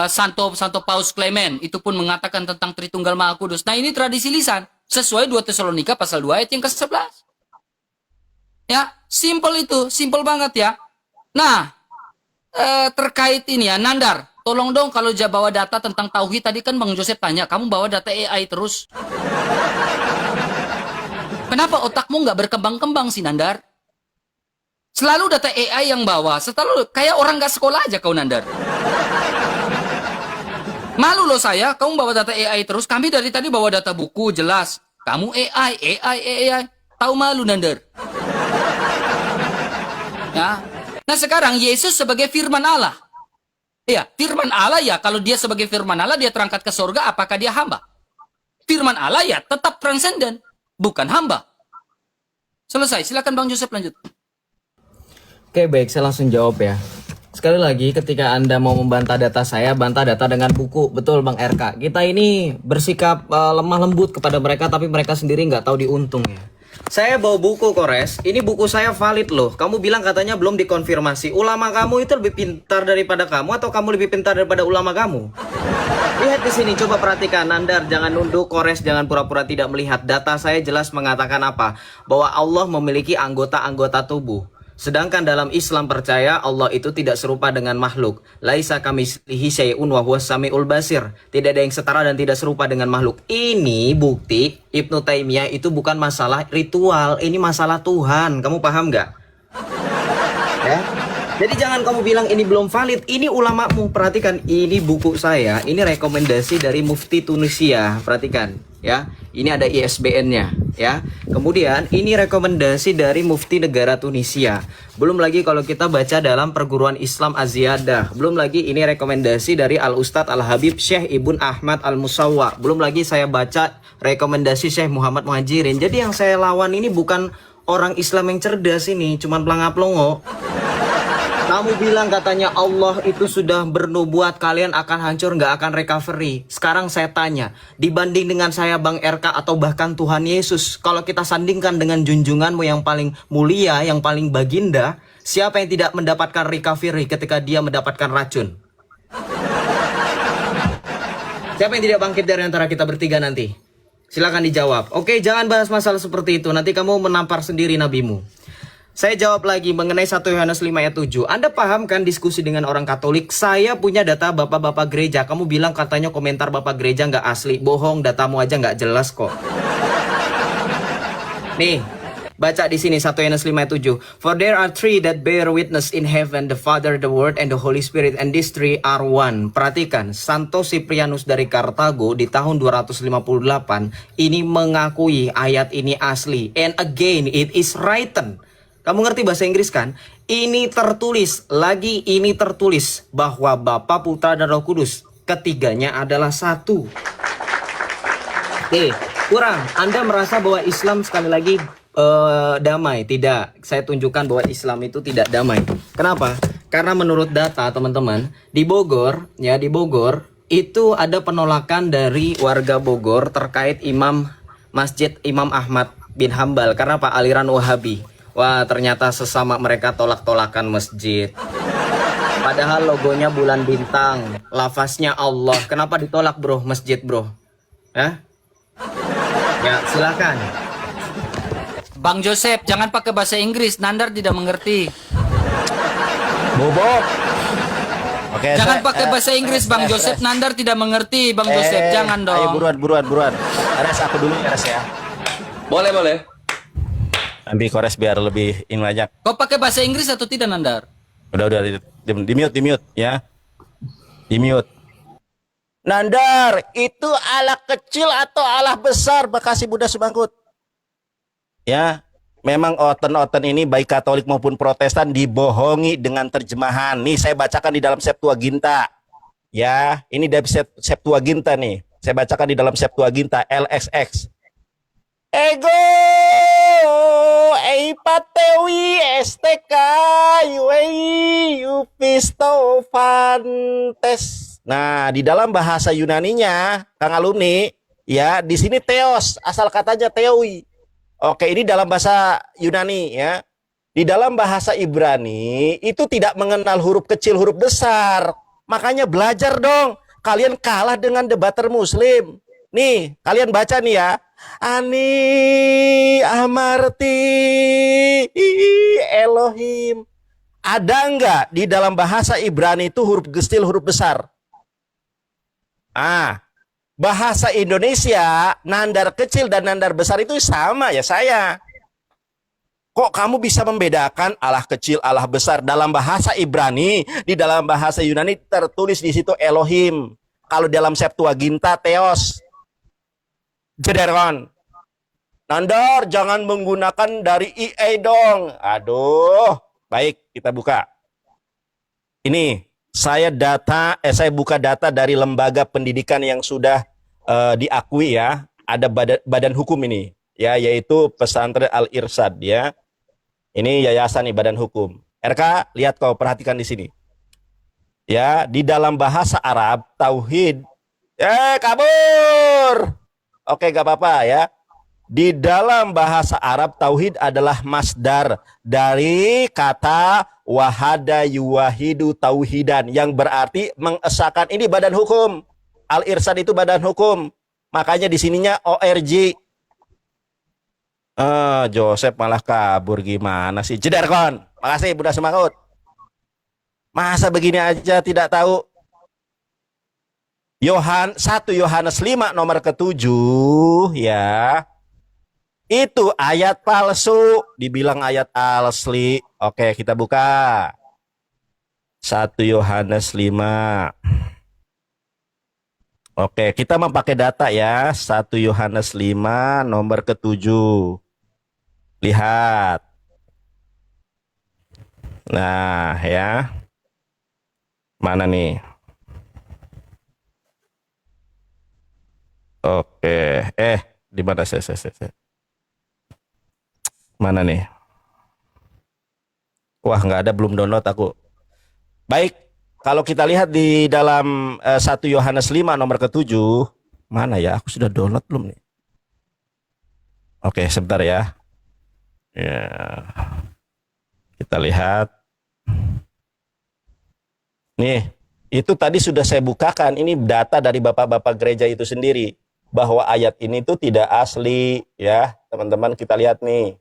Santo Paus Clement itu pun mengatakan tentang Tritunggal Maha Kudus. Nah, ini tradisi lisan sesuai 2 Tesalonika pasal 2 ayat yang ke-11. Ya, simple itu, simple banget ya. Nah, terkait ini ya, Nandar, tolong dong kalau bawa data tentang tauhid. Tadi kan Bang Joseph tanya, kamu bawa data AI terus. Kenapa otakmu nggak berkembang-kembang sih, Nandar? Selalu data AI yang bawa. Selalu kayak orang nggak sekolah aja kau, Nandar. Malu loh saya, kamu bawa data AI terus. Kami dari tadi bawa data buku, jelas. Kamu AI. Tahu malu, Nandar. Ya. Nah, sekarang Yesus sebagai firman Allah. Ya, firman Allah ya, kalau dia sebagai firman Allah, dia terangkat ke surga, apakah dia hamba? Firman Allah ya, tetap transenden, bukan hamba. Selesai, silakan Bang Joseph lanjut. Oke, baik, saya langsung jawab ya. Sekali lagi, ketika Anda mau membantah data saya, bantah data dengan buku. Betul Bang RK, kita ini bersikap lemah lembut kepada mereka, tapi mereka sendiri nggak tahu diuntung ya. Saya bawa buku Kores, ini buku saya valid loh. Kamu bilang katanya belum dikonfirmasi. Ulama kamu itu lebih pintar daripada kamu atau kamu lebih pintar daripada ulama kamu? Lihat di sini, coba perhatikan. Nandar, jangan nunduk. Kores, jangan pura-pura tidak melihat. Data saya jelas mengatakan apa? Bahwa Allah memiliki anggota-anggota tubuh. Sedangkan dalam Islam percaya Allah itu tidak serupa dengan makhluk. Laisa kamitslihi syai'un wa huwas samiul basir. Tidak ada yang setara dan tidak serupa dengan makhluk. Ini bukti Ibnu Taimiyah itu bukan masalah ritual, ini masalah Tuhan. Kamu paham nggak? Ya. Jadi jangan kamu bilang ini belum valid. Ini ulamamu. Perhatikan, ini buku saya. Ini rekomendasi dari Mufti Tunisia. Perhatikan ya. Ini ada ISBN-nya ya. Kemudian ini rekomendasi dari Mufti negara Tunisia. Belum lagi kalau kita baca dalam Perguruan Islam Az-Ziyadah. Belum lagi ini rekomendasi dari Al-Ustadz Al-Habib Syekh Ibn Ahmad Al-Musawwa. Belum lagi saya baca rekomendasi Syekh Muhammad Muhajirin. Jadi yang saya lawan ini bukan orang Islam yang cerdas ini, cuman pelangap-pelongo. Kamu bilang katanya Allah itu sudah bernubuat kalian akan hancur, nggak akan recovery. Sekarang saya tanya, dibanding dengan saya Bang RK atau bahkan Tuhan Yesus, kalau kita sandingkan dengan junjunganmu yang paling mulia, yang paling baginda, siapa yang tidak mendapatkan recovery ketika dia mendapatkan racun? Siapa yang tidak bangkit dari antara kita bertiga nanti? Silakan dijawab. Oke, jangan bahas masalah seperti itu. Nanti kamu menampar sendiri nabimu. Saya jawab lagi mengenai 1 Yohanes 5 ayat 7. Anda paham kan diskusi dengan orang Katolik? Saya punya data bapak-bapak gereja. Kamu bilang katanya komentar bapak gereja nggak asli. Bohong, datamu aja nggak jelas kok. Nih, baca di sini 1 Yohanes 5 ayat 7. For there are three that bear witness in heaven, the Father, the Word, and the Holy Spirit, and these three are one. Perhatikan, Santo Cyprianus dari Kartago di tahun 258 ini mengakui ayat ini asli. And again, it is written. Kamu ngerti bahasa Inggris kan? Ini tertulis, lagi ini tertulis bahwa Bapa, Putra, dan Roh Kudus ketiganya adalah satu. Kurang. Anda merasa bahwa Islam sekali lagi damai? Tidak. Saya tunjukkan bahwa Islam itu tidak damai. Kenapa? Karena menurut data teman-teman di Bogor itu ada penolakan dari warga Bogor terkait Masjid Imam Ahmad bin Hambal karena Pak aliran Wahabi. Wah, ternyata sesama mereka tolak-tolakan masjid. Padahal logonya bulan bintang, lafaznya Allah. Kenapa ditolak, bro? Masjid, bro? Ya, silakan. Bang Joseph, jangan pakai bahasa Inggris. Nandar tidak mengerti. Bobok. Oke. Jangan pakai bahasa Inggris, Bang Joseph. Nandar tidak mengerti, Bang Joseph. Jangan dong. Ayo buruan. Res aku dulu ya, Res ya. Boleh. Nanti Kores biar lebih ini banyak. Kau pakai bahasa Inggris atau tidak, Nandar? Udah di mute ya. Di mute. Nandar, itu Allah kecil atau Allah besar? Bekasi Buddha Semangkut. Ya, memang oten-oten ini baik Katolik maupun Protestan dibohongi dengan terjemahan. Nih saya bacakan di dalam Septuaginta. Ya, ini dari Septuaginta nih. Saya bacakan di dalam Septuaginta LXX. Ego eipatewi STK UEI Upistophantes. Nah, di dalam bahasa Yunaninya, Kang Alumni, ya, di sini theos, asal katanya theoi. Oke, ini dalam bahasa Yunani ya. Di dalam bahasa Ibrani itu tidak mengenal huruf kecil, huruf besar. Makanya belajar dong. Kalian kalah dengan debater Muslim. Nih, kalian baca nih ya. Ani amarti Elohim. Ada enggak di dalam bahasa Ibrani itu huruf kecil, huruf besar? Bahasa Indonesia, nandar kecil dan nandar besar itu sama ya saya. Kok kamu bisa membedakan Allah kecil, Allah besar dalam bahasa Ibrani, di dalam bahasa Yunani tertulis di situ Elohim. Kalau dalam Septuaginta Theos. Jederon. Nandar jangan menggunakan dari IE dong. Aduh. Baik, kita buka. Ini saya buka data dari lembaga pendidikan yang sudah diakui ya. Ada badan hukum ini ya, yaitu Pesantren Al Irsyad ya. Ini yayasan nih, badan hukum. RK, lihat kau perhatikan di sini. Ya, di dalam bahasa Arab tauhid kabur. Oke, gak apa-apa ya. Di dalam bahasa Arab tauhid adalah masdar dari kata wahada yuwahidu tauhidan yang berarti mengesahkan. Ini badan hukum. Al Irsyad itu badan hukum. Makanya di sininya ORG. Joseph malah kabur gimana sih? Jederkon. Makasih Buddha Semangkut. Masa begini aja tidak tahu? 1 Yohanes 5 nomor ke-7 ya. Itu ayat palsu, dibilang ayat asli. Oke, kita buka. 1 Yohanes 5. Oke, kita memakai data ya. 1 Yohanes 5 nomor ke-7. Lihat. Nah, ya. Mana nih? Oke, di mana saya? Mana nih? Wah, nggak ada, belum download aku. Baik, kalau kita lihat di dalam 1 Yohanes 5 nomor ke-7, mana ya? Aku sudah download belum nih? Oke, sebentar ya. Ya. Kita lihat. Nih, Itu tadi sudah saya bukakan. Ini data dari bapak-bapak gereja itu sendiri bahwa ayat ini tuh tidak asli, ya teman-teman. Kita lihat nih.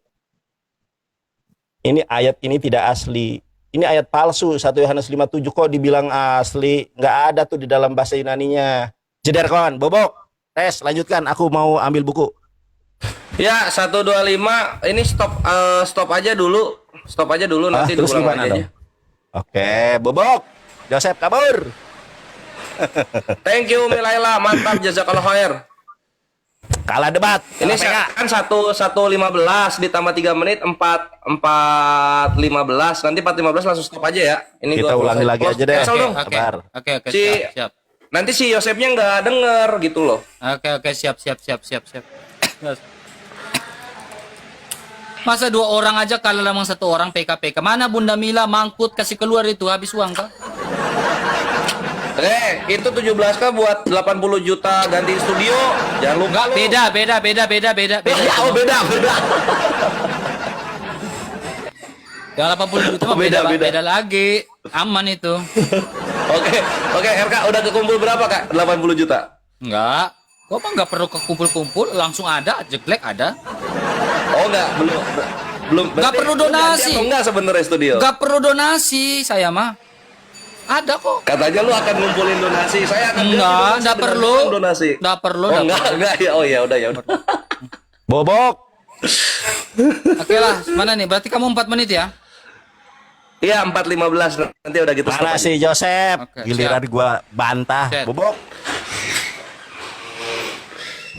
Ini ayat ini tidak asli. Ini ayat palsu. 1 Yohanes 5:7 kok dibilang asli? Nggak ada tuh di dalam bahasa Yunaninya. Jeder kawan, Bobok. Tes, lanjutkan. Aku mau ambil buku. Ya, 125 ini stop aja dulu. Stop aja dulu nanti Terus diulang gimana lagi dong? aja. Oke, Bobok. Joseph kabur. Thank you Milaila, mantap jazakallah khair. Kalah debat. Ini KPK. kan 1:15 ditambah 3 menit 4:15. Nanti 4:15 langsung stop aja ya. Ini Kita ulangi lagi aja deh. Cancel dong. Oke, Sabar. oke, Si- siap. Nanti si Yosepnya nggak denger gitu loh. Oke, siap. Masa 2 orang aja kalau lamang 1 orang PKPK. Mana Bunda Mila mangkut kasih keluar itu habis uang kah? Itu 17K buat 80 juta ganti studio. Jangan lupa lu. Beda. Ya, oh beda. Yang 80 juta mah Beda. beda lagi. Aman itu. Oke, RK udah kekumpul berapa Kak? 80 juta. Enggak. Kok mah enggak perlu kumpul-kumpul, langsung ada, jeglek ada. Oh enggak, belum. Nggak Berarti perlu lu ganti donasi. atau enggak sebenarnya studio? Enggak perlu donasi saya mah. Ada kok. Katanya lu akan ngumpulin donasi. Saya akan ganti Enggak, donasi enggak dengan perlu. donasi. Enggak perlu, Oh enggak enggak, perlu. enggak ya. Oh ya udah. Bobok. Oke lah, mana nih? Berarti kamu 4 menit ya? Iya, 4:15 nanti udah gitu stop Mana aja. sih Joseph? Oke, Giliran siap. gua bantah. Siap. Bobok.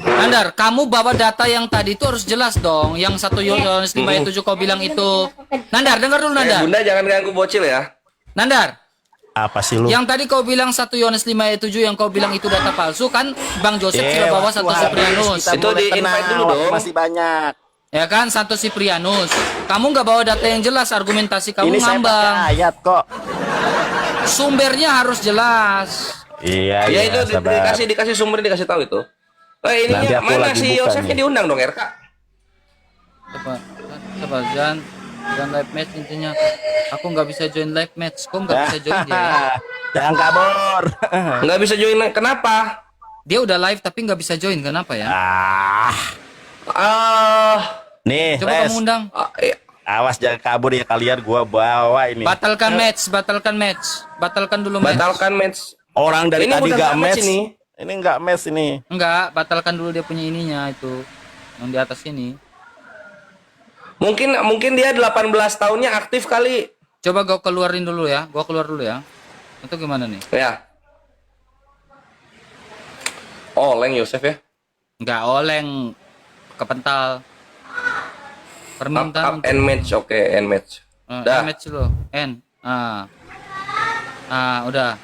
Nandar, kamu bawa data yang tadi itu harus jelas dong. Yang 1 Yohanes 5 ayat 7 kau bilang itu. Nandar, dengar dulu Nandar. Bunda jangan ganggu bocil ya. Nandar, Apa sih lu? yang tadi kau bilang 1 Yohanes 5 ayat 7 yang kau bilang itu data palsu kan Bang Joseph sudah bawa waktu 1 habis, Siprianus. kita Itu mulai di invite tenang, dulu waktu dong. Masih banyak. Ya kan 1 Siprianus. Kamu nggak bawa data yang jelas, argumentasi kamu Ini saya ngambang. pakai ayat kok. Sumbernya harus jelas. Iya, Ya iya, itu sabar. dikasih sumber dikasih tahu itu. Nanti Ininya aku mana lagi si buka Yosefnya nih. diundang dong RK? Coba jangan live match intinya. Aku nggak bisa join live match. Kok nggak bisa join dia? Ya? Jangan kabur. Nggak bisa join. Kenapa? Dia udah live tapi nggak bisa join. Kenapa ya? Nih, Coba Les. kamu undang. Iya. Awas jangan kabur ya kalian, gua bawa ini. Batalkan match. Batalkan dulu match. Batalkan match. Orang dari Ini tadi udah gak nggak match match ini. Ini nggak match ini. Enggak, batalkan dulu dia punya ininya itu. Yang di atas ini. Mungkin dia 18 tahunnya aktif kali. Coba gua keluarin dulu ya. Gua keluar dulu ya. Itu gimana nih? Ya. Oleng Yosef ya. Enggak oleng kepental. Permintaan Up and match, oke, end match. Dah. match lo. N. Udah.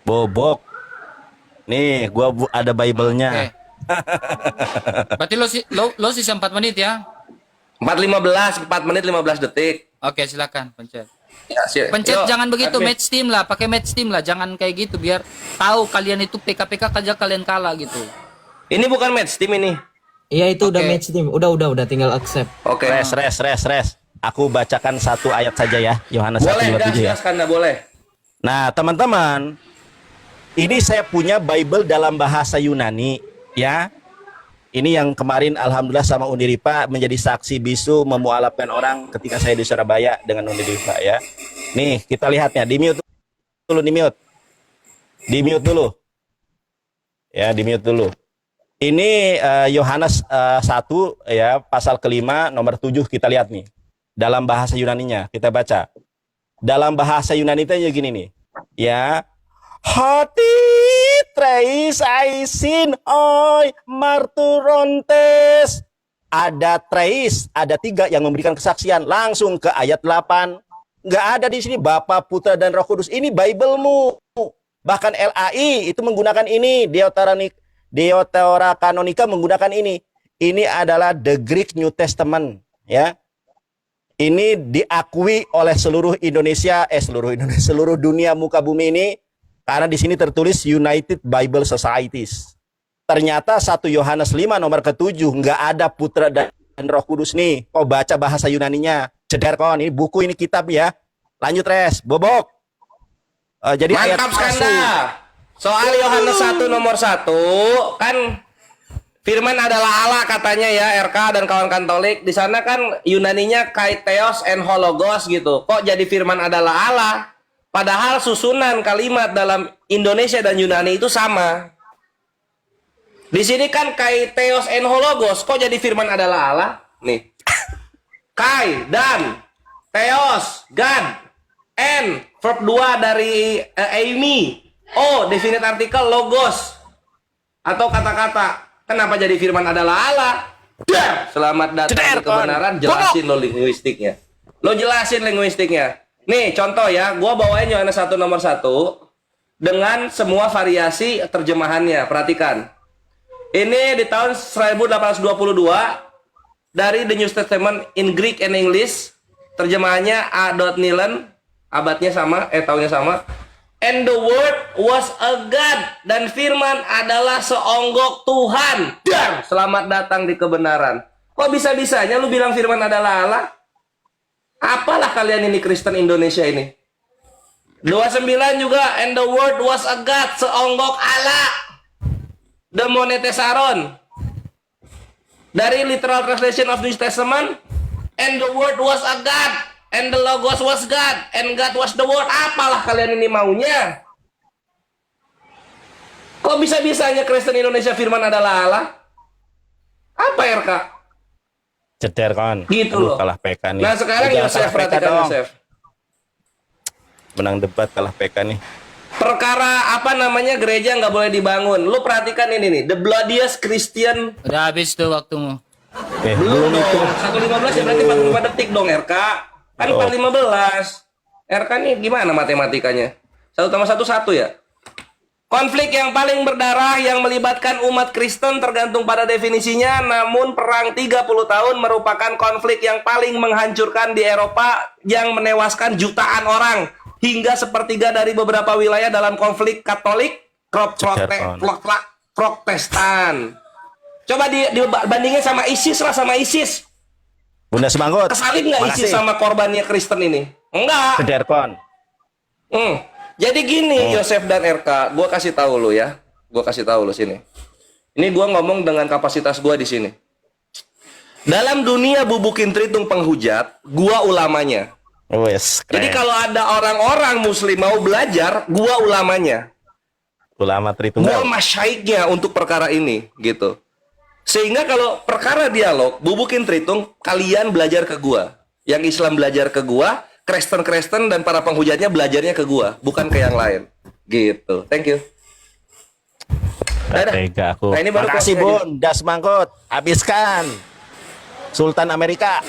Bobok. Nih, gua ada Oke. Bible-nya. Berarti lo sisa 4 menit ya? 4:15, 4 menit 15 detik. Oke, silakan pencet. Ya, Pencet Yuk, jangan begitu, admin. match team lah, pakai match team lah, jangan kayak gitu biar tahu kalian itu PKPK aja kalian kalah gitu. Ini bukan match team ini. Iya itu udah Oke. match team. Udah tinggal accept. Oke. Res. Aku bacakan 1 ayat saja ya. Yohanes Boleh, dah 1:27 ya. silakan dah boleh. Nah, teman-teman, ini saya punya Bible dalam bahasa Yunani, ya. Ini yang kemarin alhamdulillah sama Uniripa menjadi saksi bisu memualafkan orang ketika saya di Surabaya dengan Uniripa ya. Nih, kita lihatnya, di mute dulu, di mute. Di mute dulu. Ya, di mute dulu. Ini Yohanes 1 ya, pasal kelima nomor 7 kita lihat nih. Dalam bahasa Yunaninya kita baca. Dalam bahasa Yunani itu gini nih. Ya. Hoti treis aisin oi marturontes. Ada treis, ada 3 yang memberikan kesaksian. Langsung ke ayat 8. Nggak ada di sini Bapa, Putra, dan Roh Kudus. Ini Bible-mu. Bahkan LAI itu menggunakan ini. Deuteronomy Kanonika menggunakan ini. Ini adalah the Greek New Testament. Ya. Ini diakui oleh seluruh seluruh dunia muka bumi ini. Karena di sini tertulis United Bible Societies. Ternyata 1 Yohanes 5 nomor ke-7 nggak ada Putra dan Roh Kudus nih. Kau baca bahasa Yunaninya. Ceder kawan, ini buku, ini kitab ya. Lanjut Res, Bobok. Jadi ayat Mantap palsu. Skanda. Soal Yohanes 1 nomor 1 kan firman adalah Allah katanya ya, RK dan kawan Katolik. Di sana kan Yunaninya Kaitheos and Hologos gitu. Kok jadi firman adalah Allah? Padahal susunan kalimat dalam Indonesia dan Yunani itu sama. Di sini kan Kaitheos and Hologos, kok jadi firman adalah Allah? Nih. Kai dan Theos, God, and verb 2 dari Amy. Oh, definite artikel logos atau kata-kata. Kenapa jadi firman adalah Allah? Selamat datang di kebenaran. Jelasin lo linguistiknya. Lo jelasin linguistiknya. Nih contoh ya, gua bawain Yohanes 1 nomor 1 dengan semua variasi terjemahannya. Perhatikan. Ini di tahun 1822 dari The New Testament in Greek and English. Terjemahannya A. Nilen, abadnya sama, tahunnya sama. And the word was a God, dan firman adalah seonggok Tuhan. Dan selamat datang di kebenaran. Kok bisa-bisanya lu bilang firman adalah Allah? Apalah kalian ini Kristen Indonesia ini? 29 juga, and the word was a God, seonggok Allah. The Monetesaron. Dari literal translation of New Testament, and the word was a God, and the logos was God, and God was the word. Apalah kalian ini maunya? Kok bisa-bisanya Kristen Indonesia firman adalah Allah? Apa RK? Ceder kon. Gitu Aduh, loh. kalah PK nih. Nah sekarang Udah, Yosef, kalah PK perhatikan dong. Yosef. Menang debat kalah PK nih. Perkara apa namanya gereja nggak boleh dibangun. Lu perhatikan ini nih, the bloodiest Christian. Udah habis tuh waktumu. Belum dong. 1.15 ya berarti 45 detik dong RK. Kan Oh. 4.15. RK nih gimana matematikanya? 1 tambah 1 1 ya? Konflik yang paling berdarah yang melibatkan umat Kristen tergantung pada definisinya, namun perang 30 tahun merupakan konflik yang paling menghancurkan di Eropa yang menewaskan jutaan orang hingga sepertiga dari beberapa wilayah dalam konflik Katolik, Protestan. Coba dibandingin sama ISIS lah, sama ISIS. Bunda Semanggut. Kesalip nggak ISIS sama korbannya Kristen ini? Enggak. Ceder kon. Jadi gini, Yosef dan RK, gue kasih tahu lo ya. Gue kasih tahu lo sini. Ini gue ngomong dengan kapasitas gue di sini. Dalam dunia bubukin tritung penghujat, gue ulamanya. Oh yes, Jadi keren. kalau ada orang-orang muslim mau belajar, gue ulamanya. Ulama Gue Tritunggal. masyaiknya untuk perkara ini, gitu. Sehingga kalau perkara dialog, bubukin tritung, kalian belajar ke gue. Yang Islam belajar ke gue, Kristen dan para penghujatnya belajarnya ke gua, bukan ke yang lain. Gitu. Thank you. Dadah. Tega aku. Nah, ini baru Makasih closing aja. Bun, Das Mangkut. Habiskan. Sultan Amerika.